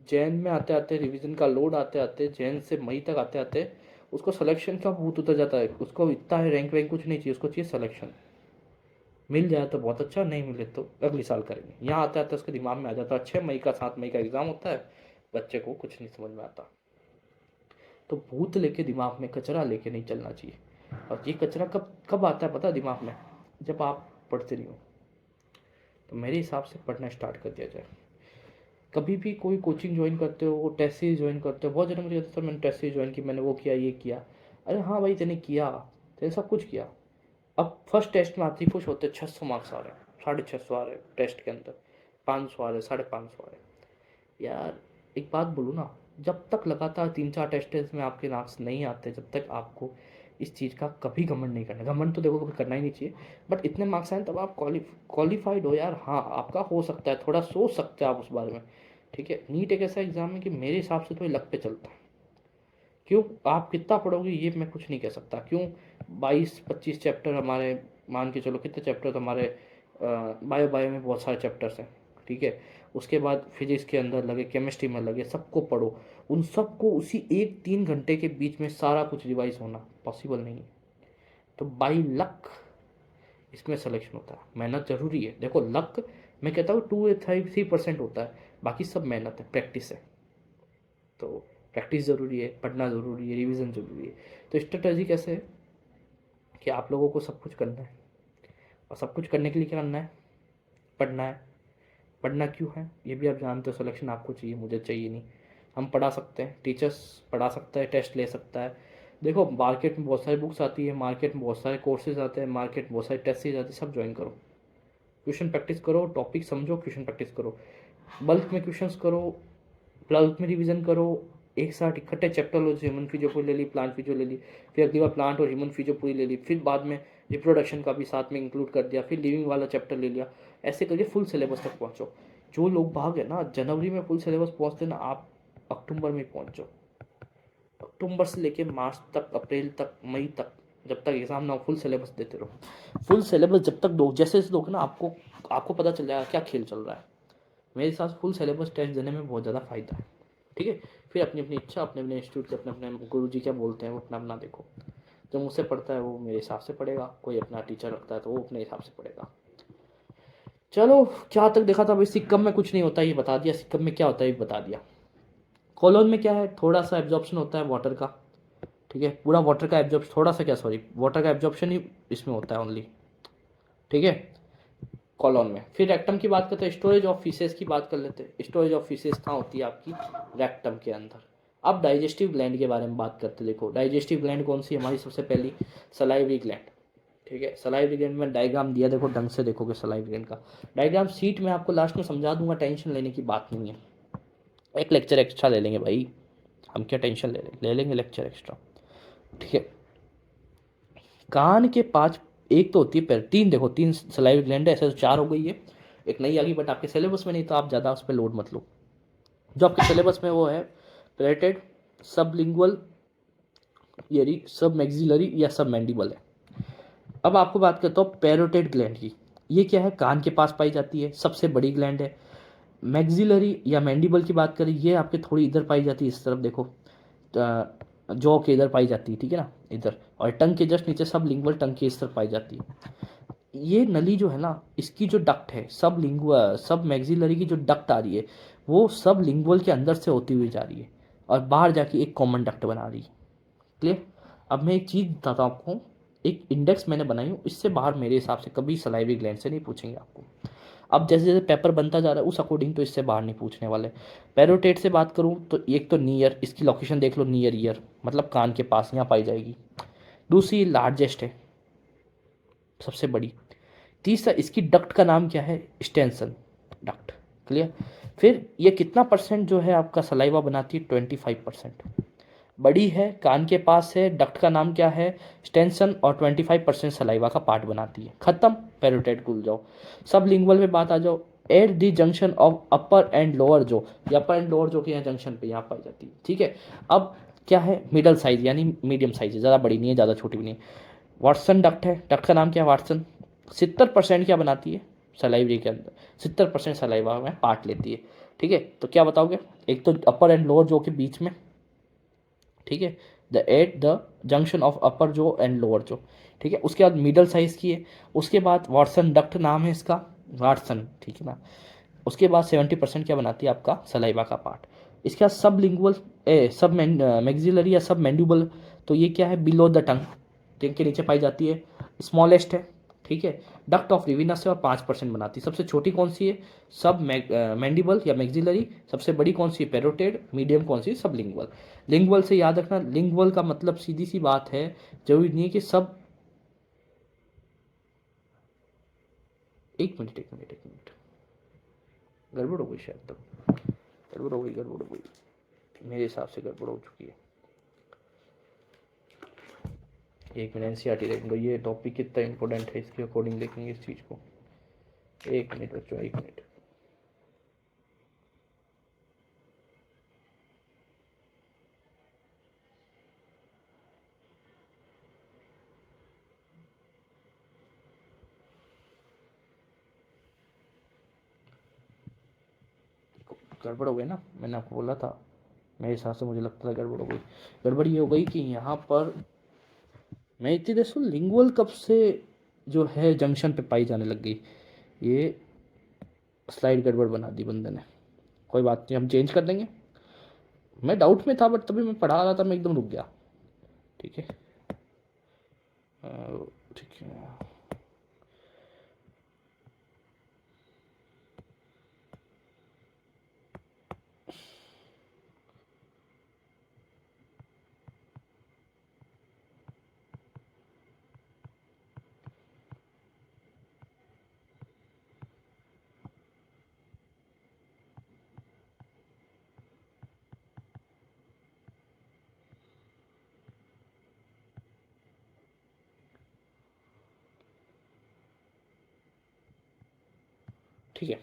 जैन में आते आते रिवीजन का लोड आते आते जैन से मई तक आते आते उसको सिलेक्शन का भूत उतर जाता है, उसको इतना है रैंक वैंक कुछ नहीं चाहिए, उसको चाहिए सिलेक्शन, मिल जाए तो बहुत अच्छा, नहीं मिले तो अगले साल करेंगे। यहाँ आते आते उसके दिमाग में आ जाता है 6 मई का 7 मई का एग्ज़ाम होता है, बच्चे को कुछ नहीं समझ में आता। तो भूत लेके दिमाग में, कचरा लेके नहीं चलना चाहिए। और ये कचरा कब कब आता है पता है दिमाग में, जब आप पढ़ते नहीं हो। तो मेरे हिसाब से पढ़ना स्टार्ट कर दिया जाए। कभी भी कोई कोचिंग ज्वाइन करते हो, टेस्ट सीरीज ज्वाइन करते हो, बहुत जने मुझे कहते हैं सर मैंने टेस्ट सीरीज ज्वाइन की, मैंने वो किया ये किया। अरे हाँ भाई तेने किया, तेने सब कुछ किया। अब फर्स्ट टेस्ट में आते ही खुश होते 600 मार्क्स आ रहे हैं, 650 आ रहे हैं टेस्ट के अंदर, 500 आ रहे, 550 आ रहे। यार एक बात बोलूँ ना, जब तक लगातार 3-4 टेस्ट में आपके मार्क्स नहीं आते, जब तक आपको इस चीज़ का कभी घमंड नहीं करना। घमंड तो देखो कभी करना ही नहीं चाहिए, बट इतने मार्क्स आए तब आप क्वालिफाइड हो यार, हाँ आपका हो सकता है, थोड़ा सोच सकते हैं आप उस बारे में, ठीक है। नीट एक ऐसा एग्ज़ाम है कि मेरे हिसाब से तो ये लक पे चलता है। क्यों, आप कितना पढ़ोगे ये मैं कुछ नहीं कह सकता, क्यों 22-25 चैप्टर हमारे, मान के चलो कितने चैप्टर तो हमारे, बायो बायो में बहुत सारे चैप्टर्स हैं, ठीक है। उसके बाद फिजिक्स के अंदर लगे, केमिस्ट्री में लगे, सबको पढ़ो, उन सबको उसी 1-3 घंटे के बीच में सारा कुछ रिवाइज होना पॉसिबल नहीं है। तो बाई लक इसमें सिलेक्शन होता है, मेहनत ज़रूरी है। देखो लक मैं कहता हूँ 2-3% होता है, बाकी सब मेहनत है, प्रैक्टिस है। तो प्रैक्टिस ज़रूरी है, पढ़ना ज़रूरी है, रिवीजन ज़रूरी है। तो स्ट्रेटजी कैसे है कि आप लोगों को सब कुछ करना है, और सब कुछ करने के लिए क्या करना है, पढ़ना है। पढ़ना क्यों है ये भी आप जानते हो, सिलेक्शन आपको चाहिए, मुझे चाहिए नहीं। हम पढ़ा सकते हैं, टीचर्स पढ़ा सकता है, टेस्ट ले सकता है। देखो मार्केट में बहुत सारी बुक्स आती है, मार्केट में बहुत सारे कोर्सेज आते हैं, मार्केट में बहुत सारे टेस्ट सीरीज आती है, सब ज्वाइन करो, क्वेश्चन प्रैक्टिस करो, टॉपिक समझो, क्वेश्चन प्रैक्टिस करो, बल्क में क्वेश्चंस करो, बल्क में रिवीजन करो। एक साथ इकट्ठे चैप्टर लो, ह्यूमन फिजियोलॉजी ले ली, प्लांट फिजियोलॉजी ले ली, फिर अगली बार प्लांट और ह्यूमन फिजियोलॉजी ले ली, फिर बाद में रिप्रोडक्शन का भी साथ में इंक्लूड कर दिया, फिर लिविंग वाला चैप्टर ले लिया। ऐसे करके फुल सिलेबस तक पहुँचो। जो लोग भाग है ना जनवरी में फुल सिलेबस पहुँचते ना, आप अक्टूबर में पहुँचो। अक्टूबर से लेके मार्च तक, अप्रैल तक, मई तक, जब तक एग्जाम ना हो फुल सिलेबस देते रहो। फुल सिलेबस जब तक दो, जैसे जैसे दोगे ना आपको आपको पता चल जाएगा क्या खेल चल रहा है। मेरे साथ फुल सिलेबस टेस्ट देने में बहुत ज़्यादा फायदा है। ठीक है, फिर अपनी अपनी इच्छा, अपने अपने इंस्टीट्यूट के अपने अपने गुरु जी क्या बोलते हैं वो अपना अपना देखो। जो मुझसे पढ़ता है वो मेरे हिसाब से पढ़ेगा, कोई अपना टीचर रखता है तो वो अपने हिसाब से पढ़ेगा। चलो, क्या तक देखा था भाई, सिक्कम में कुछ नहीं होता ये बता दिया, सिक्कम में क्या होता है ये बता दिया। कॉलोन में क्या है, थोड़ा सा एब्जॉर्प्शन होता है वाटर का। ठीक है, पूरा वाटर का एब्जॉर्प्शन, थोड़ा सा क्या सॉरी, वाटर का एब्जॉर्प्शन ही इसमें होता है ओनली। ठीक है, कॉलोन में। फिर रेक्टम की बात करते हैं, स्टोरेज ऑफ फीसेस की बात कर लेते हैं। स्टोरेज ऑफ फीसेस कहाँ होती है आपकी, रेक्टम के अंदर। अब डाइजेस्टिव ग्लैंड के बारे में बात करते हैं। देखो डाइजेस्टिव ग्लैंड कौन सी हमारी, सबसे पहली सलाइवरी ग्लैंड। ठीक है, सलाइवरी ग्लैंड में डायग्राम दिया, देखो ढंग से देखोगे सलाइवरी ग्लैंड का डायग्राम। सीट में आपको लास्ट में समझा दूंगा, टेंशन लेने की बात नहीं है। एक लेक्चर एक्स्ट्रा ले लेंगे भाई, हम क्या टेंशन ले लेंगे लेक्चर एक्स्ट्रा। ठीक है, कान के पांच, एक तो होती है पैर, तीन देखो, तीन सलाइवरी ग्लैंड है, ऐसे तो चार हो गई है, एक नई आ गई, बट आपके सिलेबस में नहीं तो आप ज़्यादा उस पर लोड मत लो। जो आपके सिलेबस में वो है पेरेटेड, सबलिंगुअल, ईयरी, सब मैक्सिलरी या सब मैंडिबल है। अब आपको बात करता हूँ पेरोटेड ग्लैंड की। ये क्या है, कान के पास पाई जाती है, सबसे बड़ी ग्लैंड है। मैक्सिलरी या मैंडिबल की बात करें, ये आपके थोड़ी इधर पाई जाती है, इस तरफ देखो, जॉ के इधर पाई जाती है, ठीक है ना, इधर। और टंग के जस्ट नीचे सब लिंगुअल, टंग के इस तरफ पाई जाती है। ये नली जो है ना, इसकी जो डक्ट है, सब लिंगुअल, सब मैक्सिलरी की जो डक्ट आ रही है, वो सब लिंगुअल के अंदर से होती हुई जा रही है और बाहर जाके एक कॉमन डक्ट बना रही है। क्लियर। अब मैं एक चीज़ बताता हूँ आपको, एक इंडेक्स मैंने बनाई हूँ, इससे बाहर मेरे हिसाब से कभी सलाइवरी ग्लैंड से नहीं पूछेंगे आपको। अब जैसे जैसे पेपर बनता जा रहा है उस अकॉर्डिंग तो इससे बाहर नहीं पूछने वाले। पेरोटेट से बात करूँ तो एक तो नियर, इसकी लोकेशन देख लो, नियर ईयर मतलब कान के पास यहाँ पाई जाएगी। दूसरी लार्जेस्ट है, सबसे बड़ी। तीसरा, इसकी डक्ट का नाम क्या है, स्टेंसन डक्ट। क्लियर। फिर ये कितना परसेंट जो है आपका सलाइवा बनाती है, 25%। बड़ी है, कान के पास है, डक्ट का नाम क्या है, स्टेंसन, और 25% सलाइवा का पार्ट बनाती है। खत्म, पेरोटेट भूल जाओ। सब लिंगुअल में बात आ जाओ, eight the junction of upper and lower जो, या अपर एंड लोअर जो कि यहाँ जंक्शन पे यहाँ पाई जाती है। ठीक है, अब क्या है, मिडल साइज यानी मीडियम साइज है, ज़्यादा बड़ी नहीं है ज़्यादा छोटी भी नहीं है। वाटसन डक्ट है, डक्ट का नाम क्या है, वाटसन। 70% क्या बनाती है सलाइवरी के अंदर, 70% सलाइवा में पार्ट लेती है। ठीक है, तो क्या बताओगे, एक तो अपर एंड लोअर जो के बीच में, ठीक है, the eight the junction of upper जो एंड लोअर जो। ठीक है, उसके बाद मिडल साइज की है। उसके बाद वाटसन डक्ट नाम है इसका, वाटसन, ठीक है ना। उसके बाद 70% क्या बनाती है आपका सलाइवा का पार्ट। इसके बाद सब लिंगुअल, सब मैक्सिलरी या सब मैंडिबल, तो ये क्या है, बिलो द टंग, टंग के नीचे पाई जाती है, स्मॉलेस्ट है। ठीक है, डक्ट ऑफ रिविनस है और 5% बनाती है। सबसे छोटी कौन सी है, सब मैंडिबल या मैक्सिलरी। सबसे बड़ी कौन सी है, पेरोटेड। मीडियम कौन सी है, सब लिंगुअल। लिंगुअल से याद रखना, लिंगुअल का मतलब सीधी सी बात है, जरूरी नहीं है कि सब, एक मिनट एक मिनट एक मिनट, गड़बड़ हो गई शायद, तो गड़बड़ हो गई, गड़बड़ हो गई, मेरे हिसाब से गड़बड़ हो चुकी है। एक मिनट, एनसीईआरटी देखेंगे, ये टॉपिक कितना इंपॉर्टेंट है इसके अकॉर्डिंग देखेंगे इस चीज़ को। एक मिनट बच्चों, एक मिनट। गड़बड़ हो गई ना, मैंने आपको बोला था, मेरे हिसाब से मुझे लगता था गड़बड़ हो गई। गड़बड़ ये हो गई कि यहाँ पर मैं इतनी देर से लिंगुअल कब से जो है जंक्शन पे पाई जाने लग गई, ये स्लाइड गड़बड़ बना दी बंदे ने। कोई बात नहीं, हम चेंज कर देंगे। मैं डाउट में था बट तभी मैं पढ़ा रहा था, मैं एकदम रुक गया। ठीक है, ठीक है। ठीक है,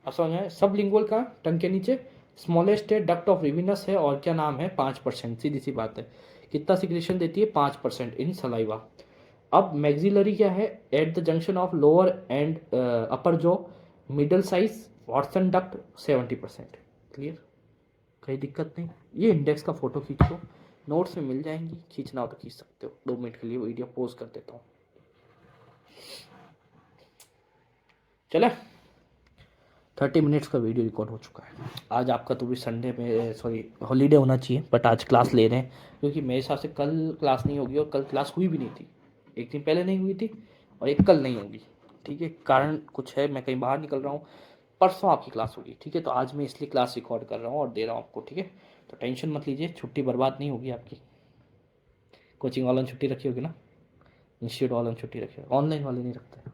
अब समझ में आया। सब लिंगुअल का टंग के नीचे स्मॉलेस्ट है, डक्ट ऑफ रिविनस है, और क्या नाम है 5%, सीधी सी बात है। कितना सिक्रेशन देती है 5% इन सलाइवा। अब मैक्सिलरी क्या है, at the junction of lower and upper जो middle size Watson duct 70%। Clear, कोई दिक्कत नहीं। ये इंडेक्स का फोटो खींच लो, नोट्स में मिल जाएंगी, खींचना हो तो खींच सकते हो। 2 मिनट के लिए वीडियो पोज कर देता हूँ। चले, 30 मिनट्स का वीडियो रिकॉर्ड हो चुका है। आज आपका तो भी संडे में सॉरी हॉलीडे होना चाहिए, बट आज क्लास ले रहे हैं क्योंकि मेरे हिसाब से कल क्लास नहीं होगी, और कल क्लास हुई भी नहीं थी। एक दिन पहले नहीं हुई थी और एक कल नहीं होगी। ठीक है, कारण कुछ है, मैं कहीं बाहर निकल रहा हूँ। परसों आपकी क्लास होगी, ठीक है। तो आज मैं इसलिए क्लास रिकॉर्ड कर रहा हूँ और दे रहा हूँ आपको, ठीक है। तो टेंशन मत लीजिए, छुट्टी बर्बाद नहीं होगी आपकी। कोचिंग वालों ने छुट्टी रखी होगी ना, इंस्टीट्यूट वालों ने छुट्टी रखी होगी, ऑनलाइन वाले नहीं रखते।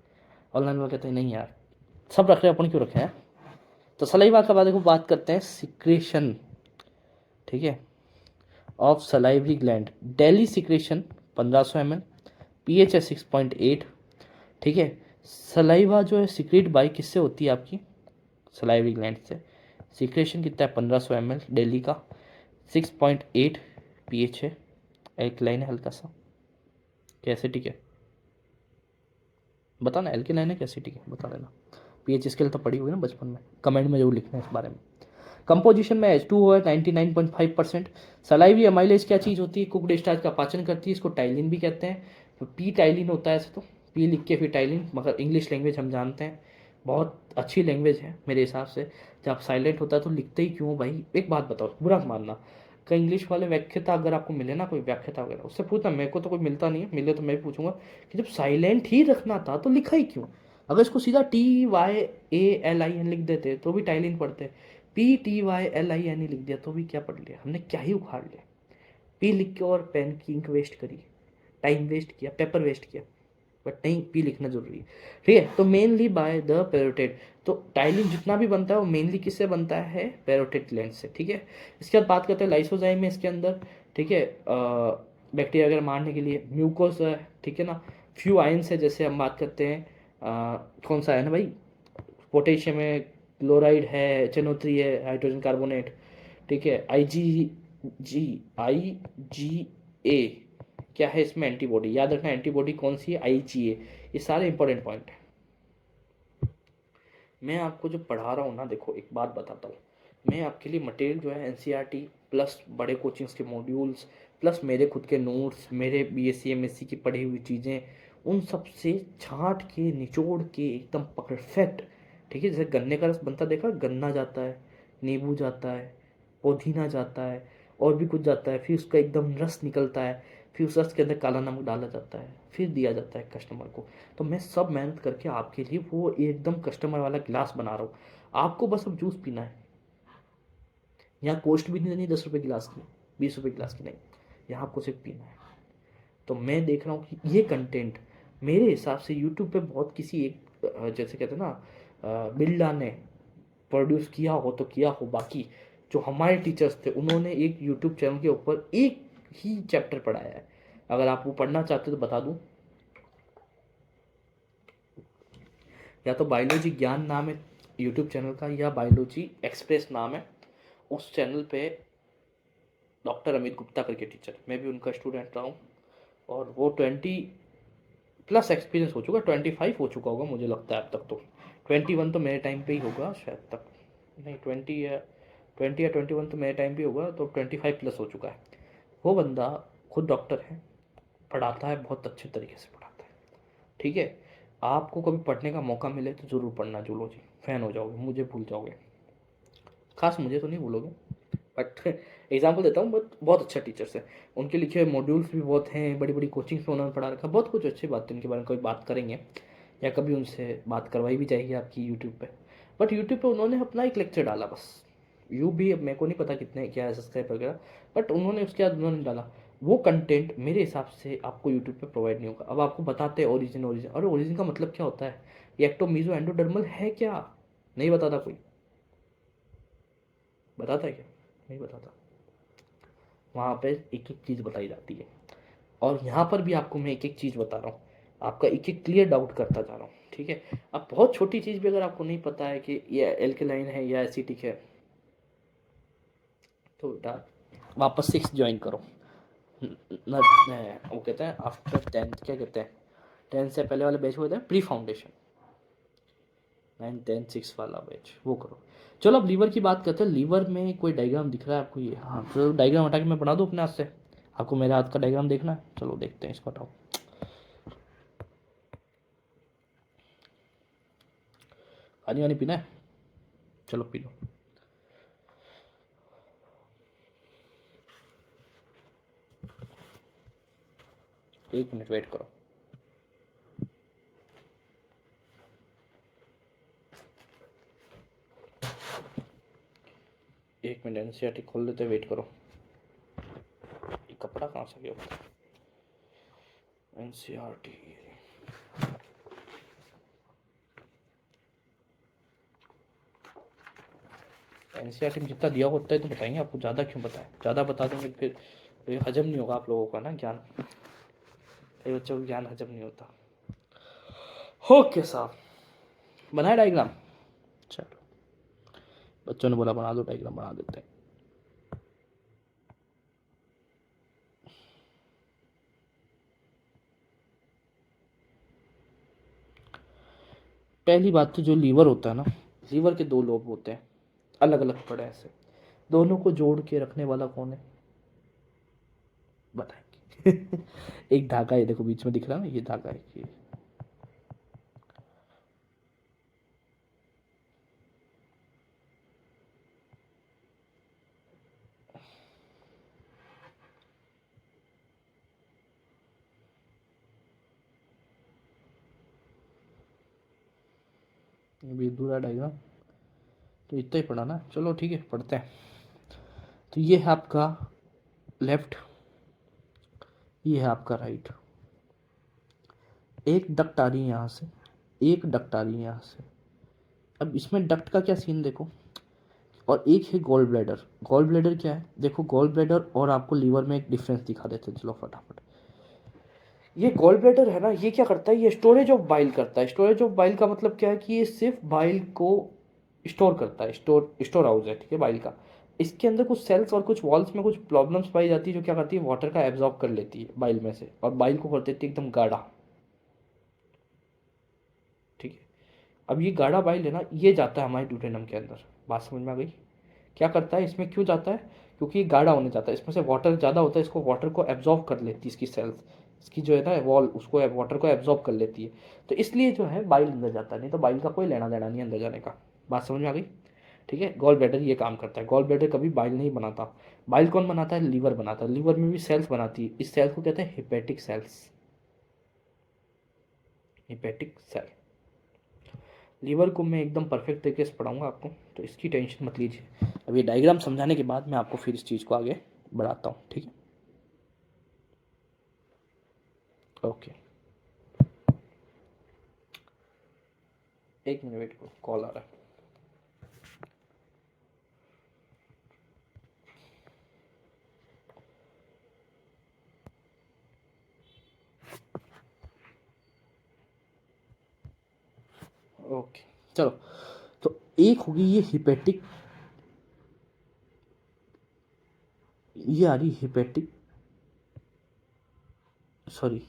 ऑनलाइन वाले कहते हैं नहीं यार, सब रख रहे हैं, अपन क्यों रखे हैं। तो सलाइवा के बाद देखो बात करते हैं सिक्रेशन, ठीक है, of salivary gland. Daily secretion 1500 ml, pH है 6.8, ठीक है। सलाइवा जो है सिक्रेट बाई किससे होती है आपकी, सलाइवरी ग्लैंड से। सिक्रेशन कितना है 1500 ml डेली का, 6.8 पीएच है, एल्कलाइन है हल्का सा, कैसे ठीक है बताना, एल्कलाइन है कैसे ठीक है बता देना। पीएच स्केल तो पढ़ी हुई ना बचपन में, कमेंट में जरूर लिखना है इस बारे में। कंपोजिशन में H2O है 99.5%। सलाइवी अमाइलेज क्या चीज़ होती है, कुकड स्टार्च का पाचन करती है, इसको टाइलिन भी कहते हैं। तो पी टाइलिन होता है ऐसे तो, पी लिख के फिर टाइलिन, मगर इंग्लिश लैंग्वेज हम जानते हैं बहुत अच्छी लैंग्वेज है मेरे हिसाब से। जब साइलेंट होता है तो लिखते ही क्यों हो भाई, एक बात बताओ बुरा मत मानना। कई इंग्लिश वाले व्याख्याता अगर आपको मिले ना, कोई व्याख्याता वगैरह, उससे पूछना, मेरे को तो कोई मिलता नहीं है, मिले तो मैं भी पूछूंगा कि जब साइलेंट ही रखना था तो लिखा ही क्यों। अगर इसको सीधा TYALIN लिख देते तो भी टाइलिन पढ़ते, PTYLIN लिख दिया तो भी क्या पढ़ लिया हमने, क्या ही उखाड़ लिया। पी लिख के और पेन की इंक वेस्ट करी, टाइम वेस्ट किया, पेपर वेस्ट किया, बट नहीं, पी लिखना जरूरी है। ठीक है, तो मेनली बाय द पेरोटेड। तो टाइलिन जितना भी बनता है वो मेनली किससे बनता है, पेरोटेड ग्लैंड से, ठीक है। इसके बाद बात करते हैं लाइसोजाइम में, इसके अंदर, ठीक है, बैक्टीरिया वगैरह मारने के लिए म्यूकोस है, ठीक है ना। फ्यू आयंस है, जैसे हम बात करते हैं कौन सा है ना भाई, पोटेशियम है, क्लोराइड है, HNO3 है, हाइड्रोजन कार्बोनेट, ठीक है। IgA क्या है इसमें, एंटीबॉडी, याद रखना एंटीबॉडी कौन सी है, IgA। ये सारे इंपॉर्टेंट पॉइंट है। मैं आपको जो पढ़ा रहा हूँ ना, देखो एक बात बताता हूँ, मैं आपके लिए मटेरियल जो है NCERT प्लस बड़े कोचिंग्स के मॉड्यूल्स प्लस मेरे खुद के नोट्स, मेरे BSc MSc की पढ़ी हुई चीज़ें, उन सब से छांट के निचोड़ के एकदम परफेक्ट, ठीक है। जैसे गन्ने का रस बनता देखा, गन्ना जाता है, नींबू जाता है, पुदीना जाता है, और भी कुछ जाता है, फिर उसका एकदम रस निकलता है, फिर उस रस के अंदर काला नमक डाला जाता है, फिर दिया जाता है कस्टमर को। तो मैं सब मेहनत करके आपके लिए वो एकदम कस्टमर वाला गिलास बना रहा हूँ। आपको बस अब जूस पीना है। यहाँ कॉस्ट भी नहीं देनी 10 रुपये गिलास की, 20 रुपये गिलास की नहीं, यहाँ आपको सिर्फ पीना है। तो मैं देख रहा हूँ कि ये कंटेंट मेरे हिसाब से यूट्यूब पे बहुत किसी एक जैसे कहते हैं ना बिल्डा ने प्रोड्यूस किया हो तो किया हो, बाकी जो हमारे टीचर्स थे उन्होंने एक यूट्यूब चैनल के ऊपर एक ही चैप्टर पढ़ाया है। अगर आप वो पढ़ना चाहते हो तो बता दूँ, या तो बायोलॉजी ज्ञान नाम है यूट्यूब चैनल का, या बायोलॉजी एक्सप्रेस नाम है। उस चैनल पे डॉक्टर अमित गुप्ता करके टीचर, मैं भी उनका स्टूडेंट रहा हूँ, और वो 20+ एक्सपीरियंस हो चुका, 25 हो चुका होगा मुझे लगता है अब तक तो। 21 तो मेरे टाइम पे ही होगा शायद तक, नहीं 20 या 21 तो मेरे टाइम पे होगा, तो 25+ हो चुका है। वो बंदा खुद डॉक्टर है, पढ़ाता है, बहुत अच्छे तरीके से पढ़ाता है, ठीक है। आपको कभी पढ़ने का मौका मिले तो ज़रूर पढ़ना जूलॉजी, फैन हो जाओगे, मुझे भूल जाओगे, खास मुझे तो नहीं भूलोगे, बट एग्जाम्पल देता हूँ, बट बहुत अच्छा टीचर्स है। उनके लिखे हुए मॉड्यूल्स भी बहुत हैं, बड़ी बड़ी कोचिंग्स में उन्होंने पढ़ा रखा, बहुत कुछ अच्छी बात है उनके बारे में, कोई बात करेंगे या कभी उनसे बात करवाई भी जाएगी आपकी यूट्यूब पे। बट यूट्यूब पे उन्होंने अपना एक लेक्चर डाला बस, यू भी, अब मेरे को नहीं पता कितने क्या है सब्सक्राइब वगैरह, बट उन्होंने उसके बाद उन्होंने डाला। वो कंटेंट मेरे हिसाब से आपको यूट्यूब पे प्रोवाइड नहीं होगा। अब आपको बताते हैं ओरिजिन, ओरिजिन, अरे ओरिजिन का मतलब क्या होता है, ये एक्टो मीजो एंडोडर्मल है क्या, नहीं बताता कोई, बताता है क्या, नहीं बताता। वहाँ पे एक एक चीज़ बताई जाती है, और यहाँ पर भी आपको मैं एक एक चीज़ बता रहा हूँ। आपका एक एक क्लियर डाउट करता जा रहा हूँ, ठीक है। अब बहुत छोटी चीज़ भी अगर आपको नहीं पता है कि ये एल्केलाइन है या एसिटिक है, तो बेटा वापस 6 ज्वाइन करो। वो कहते हैं आफ्टर 10th, क्या कहते हैं, 10th से पहले वाले बैच को कहते हैं प्री फाउंडेशन, 9, 10, 6 वाला बैच वो करो। चलो अब लीवर की बात करते हैं। लीवर में कोई डायग्राम दिख रहा है आपको? ये हाँ, तो डायग्राम हटा के मैं बना दूँ अपने हाथ से? आपको मेरे हाथ का डायग्राम देखना है? चलो देखते हैं, इसको हटाओ। पानी वानी पीना है? चलो पी लो। एक मिनट वेट करो। एक मिनट, एनसीईआरटी खोल लेते, वेट करो। ये कपड़ा कहाँ से गया? एनसीईआरटी, एनसीईआरटी में जितना दिया होता है तो बताएंगे आपको, ज़्यादा क्यों बताएं? ज़्यादा बता देंगे फिर हजम नहीं होगा आप लोगों का ना ज्ञान। कई बच्चों को ज्ञान हजम नहीं होता। ओके साहब, बनाए डायग्राम? चलो, बच्चों ने बोला बना दो डायग्राम, बना देते हैं। पहली बात तो जो लीवर होता है ना, लीवर के 2 लोब होते हैं, अलग अलग पड़े ऐसे, दोनों को जोड़ के रखने वाला कौन है बताएंगे? एक धागा, ये देखो बीच में दिख रहा है ना, ये धागा है ये भी अधूरा डायग्राम, तो इतना ही पढ़ा ना, चलो ठीक है पढ़ते हैं। तो ये है आपका लेफ्ट, ये है आपका राइट। एक डक्ट आ रही है यहाँ से, एक डक्ट आ रही है यहाँ से। अब इसमें डक्ट का क्या सीन देखो, और एक है गॉल ब्लैडर। गॉल ब्लैडर क्या है देखो, गॉल ब्लैडर और आपको लीवर में एक डिफरेंस दिखा देते हैं, चलो फटाफट। ये गॉल ब्लैडर है ना, ये क्या करता है, ये स्टोरेज ऑफ बाइल करता है। स्टोरेज ऑफ बाइल का मतलब क्या है कि ये सिर्फ बाइल को स्टोर करता है, स्टोर हाउस है, ठीक है, बाइल का। इसके अंदर कुछ सेल्स और कुछ वॉल्स में कुछ प्रॉब्लम्स पाई जाती है, जो क्या करती है, वाटर का एब्जॉर्ब कर लेती है बाइल में से, और बाइल को कर देती है एकदम गाढ़ा, ठीक है। अब ये गाढ़ा बाइल है ना, ये जाता है हमारे ड्यूटेनम के अंदर, बात समझ में आ गई? क्या करता है इसमें, क्यों जाता है? क्योंकि ये गाढ़ा होने जाता है, इसमें से वाटर ज़्यादा होता है, इसको वाटर को एब्जॉर्ब कर लेती है इसकी सेल्स, इसकी जो है ना वॉल, उसको वाटर को एब्जॉर्ब कर लेती है। तो इसलिए जो है बाइल अंदर जाता है, नहीं तो बाइल का कोई लेना देना नहीं अंदर जाने का। बात समझ में आ गई? ठीक है, गॉल ब्लैडर ये काम करता है। गॉल ब्लैडर कभी बाइल नहीं बनाता। बाइल कौन बनाता है? लीवर बनाता है। लीवर में भी सेल्स बनाती है, इस सेल्स को कहते हैं hepatic cells, hepatic cell. Liver को मैं एकदम परफेक्ट तरीके से पढ़ाऊंगा आपको, तो इसकी टेंशन मत लीजिए। अब ये डायग्राम समझाने के बाद मैं आपको फिर इस चीज़ को आगे बढ़ाता हूँ, ठीक है? ओके, एक मिनट वेट करो, कॉल आ रहा है। ओके, चलो। तो एक होगी ये हिपेटिक, ये आ रही hepatic, sorry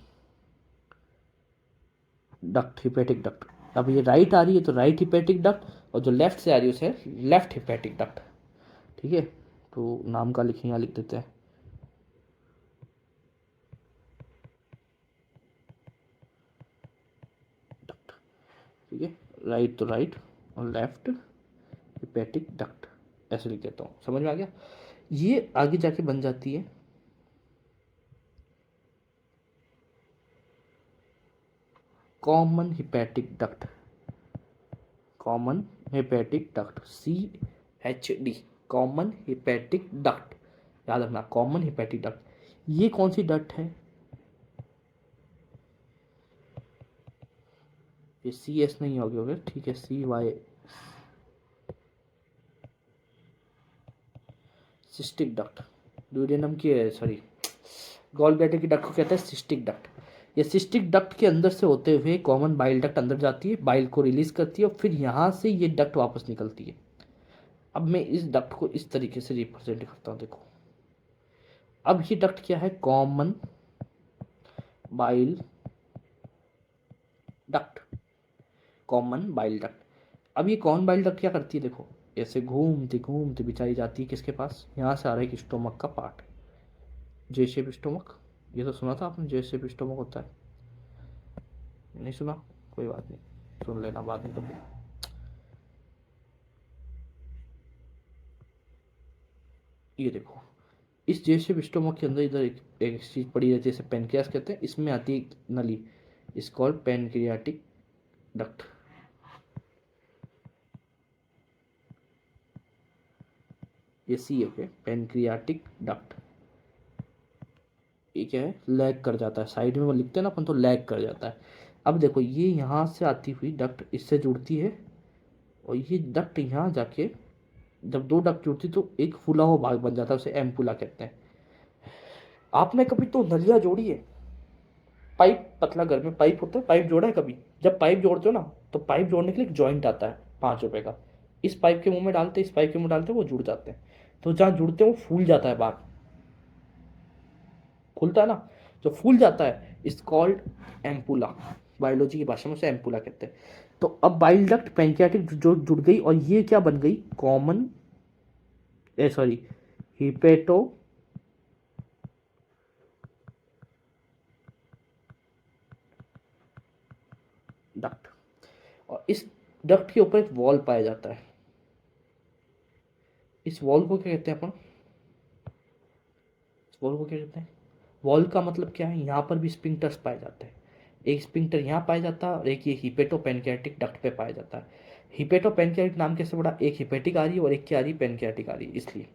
duct, hepatic duct. अब ये राइट आ रही है तो राइट हिपेटिक डक्ट, और जो लेफ्ट से आ रही है उसे लेफ्ट हिपेटिक डक्ट, ठीक है। तो नाम का लिखें, यहाँ लिख देते हैं, डक्ट, ठीक है। राइट तो राइट और लेफ्ट हिपेटिक डक्ट, ऐसे लिख देता हूँ, समझ में आ गया? ये आगे जाके बन जाती है common hepatic duct, common hepatic duct, CHD, common hepatic duct. याद रखना, कॉमन हेपेटिक डक्ट। ये कौन सी डक्ट है? ये CS नहीं होगी, ठीक है, CY, सिस्टिक डक्ट। ड्यूडेनम की, सॉरी, गॉल ब्लैडर की डक्ट को कहते हैं सिस्टिक डक्ट। ये सिस्टिक डक्ट के अंदर से होते हुए कॉमन बाइल डक्ट अंदर जाती है, बाइल को रिलीज करती है और फिर यहाँ से ये डक्ट वापस निकलती है। अब मैं इस डक्ट को इस तरीके से रिप्रेजेंट करता हूँ, देखो। अब ये डक्ट क्या है, common bile duct, common bile duct. अब ये कॉमन बाइल डक्ट क्या करती है, देखो ऐसे घूमते घूमते बिछाई जाती है किसके पास, यहाँ से आ रहा है कि स्टोमक का पार्ट, जे शेप स्टोमक। ये तो सुना था आपने, जे शेप स्टोमक होता है, नहीं सुना, कोई बात नहीं, सुन लेना बाद में कभी। ये देखो, इस जे शेप स्टोमक के अंदर इधर एक चीज पड़ी रहती है, जैसे पेनक्रियास कहते हैं, इसमें आती है नली, इस कॉल्ड पेनक्रियाटिक डक्ट। ये सी है, पेनक्रियाटिक डक्ट। ये क्या है, लैग कर जाता है, साइड में वो लिखते हैं ना अपन, तो लैग कर जाता है। अब देखो ये यहाँ से आती हुई डक्ट इससे जुड़ती है, और ये डक्ट यहाँ जाके, जब दो डक्ट जुड़ती तो एक फूला हुआ भाग बन जाता है, उसे एम्पुला कहते हैं। आपने कभी तो नलियाँ जोड़ी है, पाइप, पतला घर में पाइप होता है, पाइप जोड़ा है कभी? जब पाइप जोड़ते हो ना, तो पाइप जोड़ने के लिए एक जॉइंट आता है 5 रुपए का, इस पाइप के मुंह में डालते, इस पाइप के मुंह डालते, वो जुड़ जाते हैं। तो जहाँ जुड़ते हैं वो फूल जाता है बाहर, खुलता है ना, जो फूल जाता है इस कॉल्ड एम्पुला, बायोलॉजी की भाषा में उसे एम्पुला कहते हैं। तो अब बाइल डक्ट पैंक्रियाटिक जो जुड़ गई, और ये क्या बन गई, कॉमन सॉरी हिपेटो डक्ट। और इस डक्ट के ऊपर एक वॉल पाया जाता है, इस वॉल को क्या कहते हैं अपन, इस वॉल को क्या कहते हैं, वॉल का मतलब क्या है, यहाँ पर भी स्पिंक्टर्स पाए जाते हैं, एक स्पिंक्टर यहाँ पाया जाता है और एक ये हिपेटो पेनक्रियाटिक डक्ट पे पाया जाता है। हिपेटो पेनक्रियाटिक नाम कैसे पड़ा, एक हिपेटिक आ रही है और एक क्या आ रही है, पेनक्रियाटिक आ रही है, इसलिए।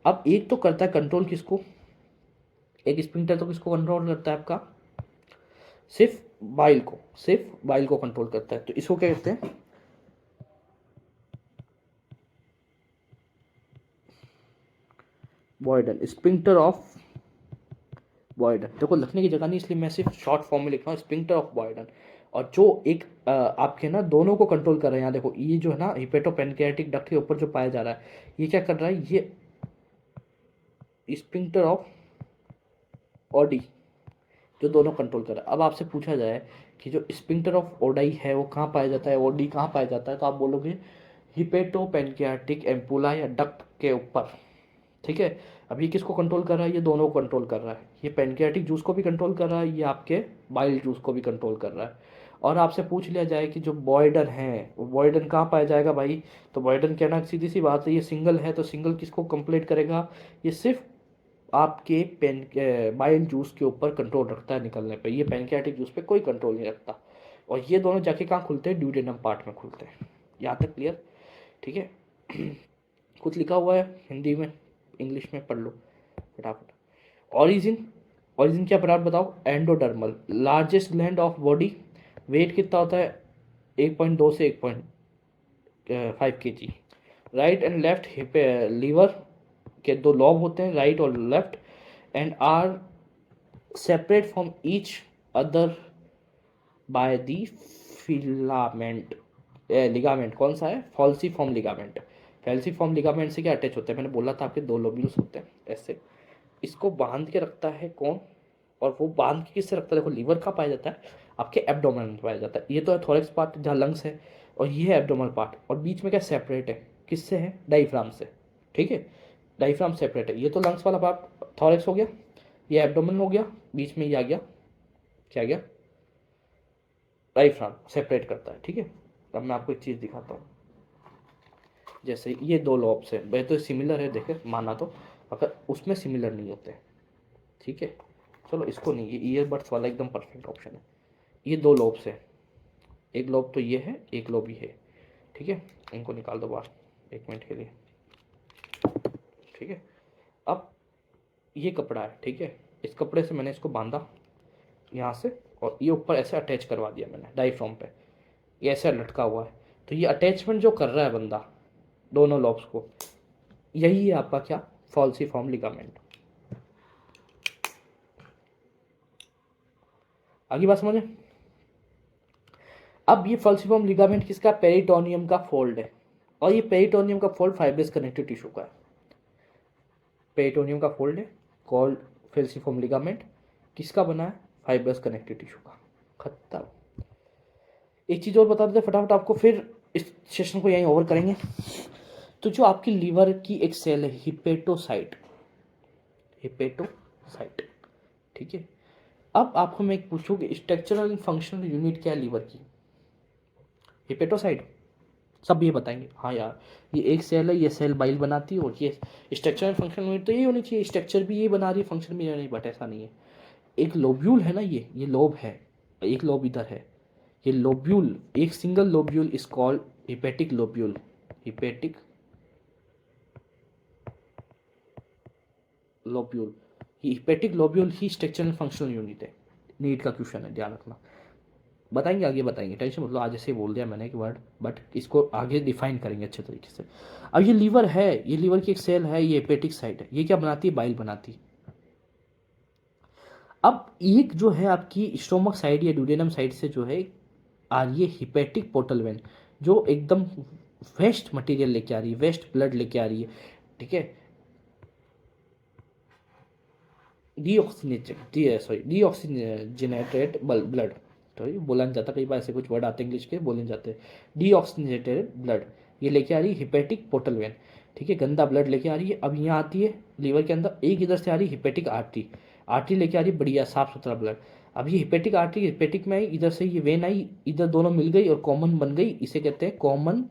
अब एक तो करता है कंट्रोल किसको, एक स्पिंक्टर तो किसको कंट्रोल करता है आपका, सिर्फ बाइल को, सिर्फ बाइल को कंट्रोल करता है, तो इसको क्या कहते हैं, बॉयडन, स्पिंक्टर ऑफ बॉयडन। देखो लिखने की जगह नहीं, इसलिए मैं सिर्फ शॉर्ट फॉर्म में लिख रहा हूँ, स्पिंक्टर ऑफ बॉयडन। और जो एक आपके ना दोनों को कंट्रोल कर रहा है, यहाँ देखो ये जो है ना हिपेटो पेनक्रियाटिक डक्ट के ऊपर जो पाया जा रहा है, ये क्या कर रहा है, ये स्पिंक्टर ऑफ ऑडी, जो दोनों कंट्रोल कर रहा है। अब आपसे पूछा जाए कि जो स्पिंक्टर ऑफ ओडाई है वो कहाँ पाया जाता है, ओडी कहाँ पाया जाता है, तो आप बोलोगे हिपेटो पेनक्रियाटिक एम्पुला या डक्ट के ऊपर, ठीक है। अब ये किसको कंट्रोल कर रहा है, ये दोनों को कंट्रोल कर रहा है, ये पेनक्रियाटिक जूस को भी कंट्रोल कर रहा है, ये आपके बाइल जूस को भी कंट्रोल कर रहा है। और आपसे पूछ लिया जाए कि जो बॉयडन है, वो बॉयडन कहाँ पाया जाएगा भाई, तो बॉयडन कहना सीधी सी बात है, ये सिंगल है, तो सिंगल किसको कंप्लीट करेगा, ये सिर्फ आपके पेन बाइल जूस के ऊपर कंट्रोल रखता है निकलने पे, ये पेनक्रियाटिक जूस पे कोई कंट्रोल नहीं रखता। और ये दोनों जाके कहाँ खुलते हैं, ड्यूडेनम पार्ट में खुलते हैं। यहाँ तक क्लियर, ठीक है। कुछ लिखा हुआ है हिंदी में, इंग्लिश में पढ़ लो फटाफट। ऑरिजिन, ऑरिजिन क्या पढ़ा बताओ, endodermal, largest gland of body, weight कितना होता है 1.2 से 1.5 kg। Right and left hip liver के दो लॉब होते हैं, राइट और left, and are separate from each other by the filament, ligament कौन सा है, फॉल्सीफॉर्म लिगामेंट। फैल्सीफॉर्म लिगामेंट से क्या अटैच होते हैं, मैंने बोला था आपके दो लोब्यूल्स होते हैं ऐसे, इसको बांध के रखता है कौन, और वो बांध के किससे रखता है, देखो लीवर का पाया जाता है आपके एब्डोमेन में पाया जाता है, ये तो है थोरेक्स पार्ट जहाँ लंग्स है, और ये है एब्डोमेनल पार्ट, और बीच में क्या सेपरेट है, किससे है, डाइफ्राम से, ठीक है। डाइफ्राम सेपरेट है, ये तो लंग्स वाला पार्ट थोरेक्स हो गया, ये एब्डोमेन हो गया, बीच में ये आ गया, क्या आ गया, डाइफ्राम सेपरेट करता है, ठीक है। अब मैं आपको एक चीज़ दिखाता हूँ, जैसे ये दो लॉब्स है, वह तो सिमिलर है देखे माना तो, अगर उसमें सिमिलर नहीं होते, ठीक है। चलो इसको नहीं, ये ईयरबड्स वाला एकदम परफेक्ट ऑप्शन है। ये दो लॉब्स है, एक लॉब तो ये है, एक लॉब ये है, ठीक है। इनको निकाल दो बाहर 1 मिनट के लिए, ठीक है। अब ये कपड़ा है, ठीक है, इस कपड़े से मैंने इसको बांधा यहाँ से, और ये ऊपर ऐसे अटैच करवा दिया मैंने डाइफ्राम पे, ये ऐसे लटका हुआ है, तो ये अटैचमेंट जो कर रहा है बंदा दोनों लॉब्स को, यही है आपका क्या, फॉल्सीफॉर्म लिगामेंट। आगे बात समझे। अब ये फल्सिफॉर्म लिगामेंट किसका, पेरिटोनियम का फोल्ड है, और ये पेरिटोनियम का फोल्ड फाइब्रस कनेक्टिव टिश्यू का है। पेरिटोनियम का फोल्ड है कॉल्ड फल्सिफॉर्म लिगामेंट, किसका बना है, फाइब्रस कनेक्टिव टिश्यू का। खत्म। एक चीज़ और बता देते फटाफट आपको, फिर इस सेशन को यहीं ओवर करेंगे। तो जो आपकी लीवर की एक सेल है हिपेटोसाइट, हिपेटोसाइट, ठीक है। अब आपको मैं एक पूछूँ कि स्ट्रक्चरल एंड फंक्शनल यूनिट क्या है लीवर की, हिपेटोसाइट, सब ये बताएंगे। हाँ यार ये एक सेल है, ये सेल बाइल बनाती है, और ये स्ट्रक्चर एंड फंक्शनल यूनिट तो ये होनी चाहिए, स्ट्रक्चर भी ये बना रही है, फंक्शन भी नहीं, बट ऐसा नहीं है। एक लोब्यूल है ना, ये लोब है, एक लोब इधर है, ये लोब्यूल, एक single lobule is called hepatic lobule, hepatic lobule. Hepatic lobule he structural and functional unit है। नीट का क्वेश्चन है, ध्यान रखना। बताएंगे आगे, बताएंगे, टेंशन मतलब आज ऐसे ही बोल दिया मैंने एक वर्ड, बट इसको आगे डिफाइन करेंगे अच्छे तरीके से। अब ये लीवर है, ये लीवर की एक सेल है, ये हेपेटिक साइट है, ये क्या बनाती है, बाइल बनाती है। अब एक जो है आपकी स्टोमक साइड या ड्यूडेनम साइड से जो है आ रही है हिपेटिक पोर्टल वेन, जो एकदम वेस्ट मटेरियल लेके आ रही है, वेस्ट ब्लड लेके आ रही है, ठीक है। डीऑक्सीजनेटेड ब्लड, तो ये बोला नहीं जाता, कई बार ऐसे कुछ वर्ड आते हैं इंग्लिश के, बोले नहीं जाते। डीऑक्सीजनेटेड ब्लड ये लेके आ रही है हिपेटिक पोर्टल वेन, ठीक है, गंदा ब्लड लेके आ रही है। अब यहाँ आती है लीवर के अंदर, एक इधर से आ रही है हिपेटिक आर्टरी, आर्टरी लेके आ रही है बढ़िया साफ सुथरा ब्लड। अब ये हिपेटिक आर्टरी हिपेटिक में आई, इधर से ये वेन आई, इधर दोनों मिल गई और कॉमन बन गई, इसे कहते हैं common,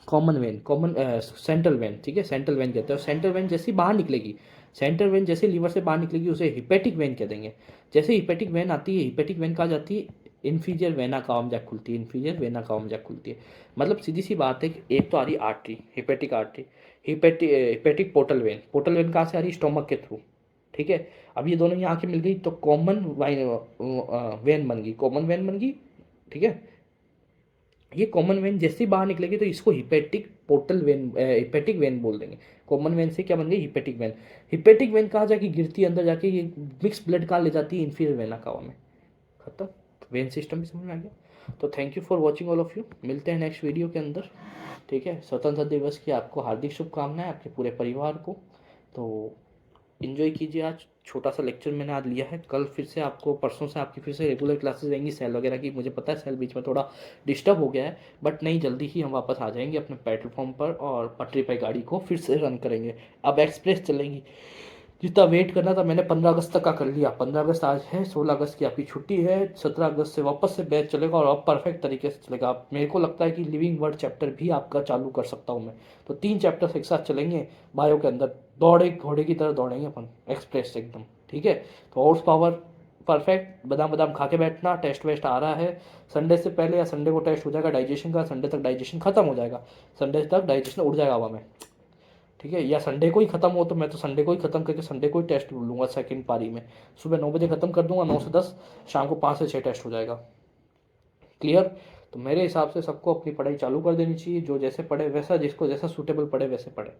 common when, common central vein, ठीक है, सेंट्रल वेन कहते हैं। सेंट्रल वेन जैसे बाहर निकलेगी, सेंट्रल वेन जैसे लीवर से बाहर निकलेगी उसे हिपेटिक वेन कह देंगे। जैसे हिपेटिक वेन आती है, हिपेटिक वेन कहा जाती है इन्फीरियर वेना कावम जैक खुलती है, इन्फीरियर वेना कावम जैक खुलती है। मतलब सीधी सी बात है कि एक तो आ रही artery, hepatic artery, hepatic portal vein, portal vein कहाँ से आ रही, स्टोमक के थ्रू, ठीक है। अब ये दोनों यहाँ आके मिल गई तो कॉमन वेन बन गई, कॉमन वेन बन गई, ठीक है। ये कॉमन वेन जैसे ही बाहर निकलेगी तो इसको hepatic portal vein, hepatic when बोल देंगे। कॉमन वेन से क्या बन गई, हिपेटिक वेन। हिपेटिक वेन कहाँ जाके गिरती है, अंदर जाके ये मिक्स ब्लड कहाँ ले जाती है, इन्फीरियर वेना कावा में। खत्म, वेन सिस्टम भी समझ में आ गया। तो thank you for watching all of you, मिलते हैं नेक्स्ट वीडियो के अंदर, ठीक है। स्वतंत्रता दिवस की आपको हार्दिक शुभकामनाएं, आपके पूरे परिवार को। तो इन्जॉय कीजिए। आज छोटा सा लेक्चर मैंने आज लिया है, कल फिर से आपको, परसों से आपकी फिर से रेगुलर क्लासेस रहेंगी सेल वगैरह की। मुझे पता है सेल बीच में थोड़ा डिस्टर्ब हो गया है, बट नहीं, जल्दी ही हम वापस आ जाएंगे अपने प्लेटफॉर्म पर और पटरी पर गाड़ी को फिर से रन करेंगे। अब एक्सप्रेस चलेंगी, जितना वेट करना था मैंने 15 अगस्त तक का कर लिया। 15 अगस्त आज है, 16 अगस्त की आपकी छुट्टी है, 17 अगस्त से वापस से बैच चलेगा और अब परफेक्ट तरीके से चलेगा। आप, मेरे को लगता है कि लिविंग वर्ड चैप्टर भी आपका चालू कर सकता हूँ मैं। तो 3 चैप्टर्स एक साथ चलेंगे बायो के अंदर, दौड़े घोड़े की तरह दौड़ेंगे अपन एक्सप्रेस एकदम, ठीक है। तो हॉर्स पावर परफेक्ट, बादाम बादाम खा के बैठना। टेस्ट वेस्ट आ रहा है संडे से पहले, या संडे को टेस्ट हो जाएगा डाइजेशन का, संडे तक डाइजेशन खत्म हो जाएगा, संडे तक डाइजेशन उड़ जाएगा हवा में, ठीक है। या संडे को ही खत्म हो तो मैं तो संडे को ही खत्म करके संडे को ही टेस्ट लूँगा सेकंड पारी में। सुबह 9 बजे खत्म कर दूंगा, 9 से 10, शाम को 5 से 6 टेस्ट हो जाएगा। क्लियर। तो मेरे हिसाब से सबको अपनी पढ़ाई चालू कर देनी चाहिए, जो जैसे पढ़े वैसा, जिसको जैसा सूटेबल पढ़े वैसे पढ़े,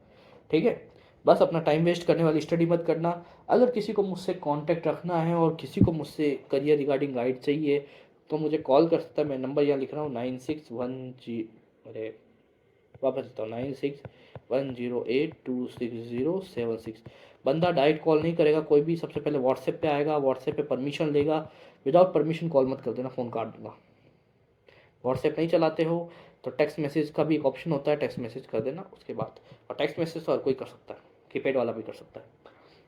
ठीक है। बस अपना टाइम वेस्ट करने वाली स्टडी मत करना। अगर किसी को मुझसे कांटेक्ट रखना है और किसी को मुझसे करियर रिगार्डिंग गाइड चाहिए तो मुझे कॉल कर सकता है। मैं नंबर यहाँ लिख रहा हूँ 9610, अरे वापस देता हूँ, 9610826076। बंदा डायरेक्ट कॉल नहीं करेगा कोई भी, सबसे पहले व्हाट्सएप पे आएगा, व्हाट्सएप पे परमिशन लेगा। विदाउट परमिशन कॉल मत कर देना, फ़ोन काट दूंगा। व्हाट्सएप नहीं चलाते हो तो टेक्स्ट मैसेज का भी एक ऑप्शन होता है, टेक्स्ट मैसेज कर देना उसके बाद। और टेक्स्ट मैसेज तो हर कोई कर सकता है, कीपैड वाला भी कर सकता है।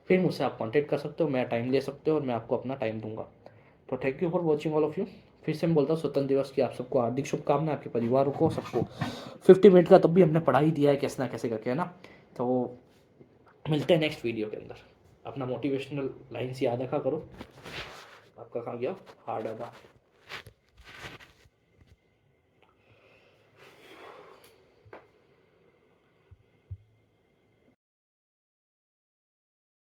फिर मुझसे आप कॉन्टेक्ट कर सकते हो, मेरा टाइम ले सकते हो और मैं आपको अपना टाइम दूंगा। तो thank you for watching all of you. फिर से मैं बोलता हूँ स्वतंत्र दिवस की आप सबको हार्दिक शुभकामनाएं, आपके परिवारों को सबको। 50 मिनट का तब भी हमने पढ़ा ही दिया है कैसे ना कैसे करके, है ना। तो मिलते हैं नेक्स्ट वीडियो के अंदर। अपना मोटिवेशनल लाइन्स याद रखा करो। आपका कहाँ गया, हार्ड आधा।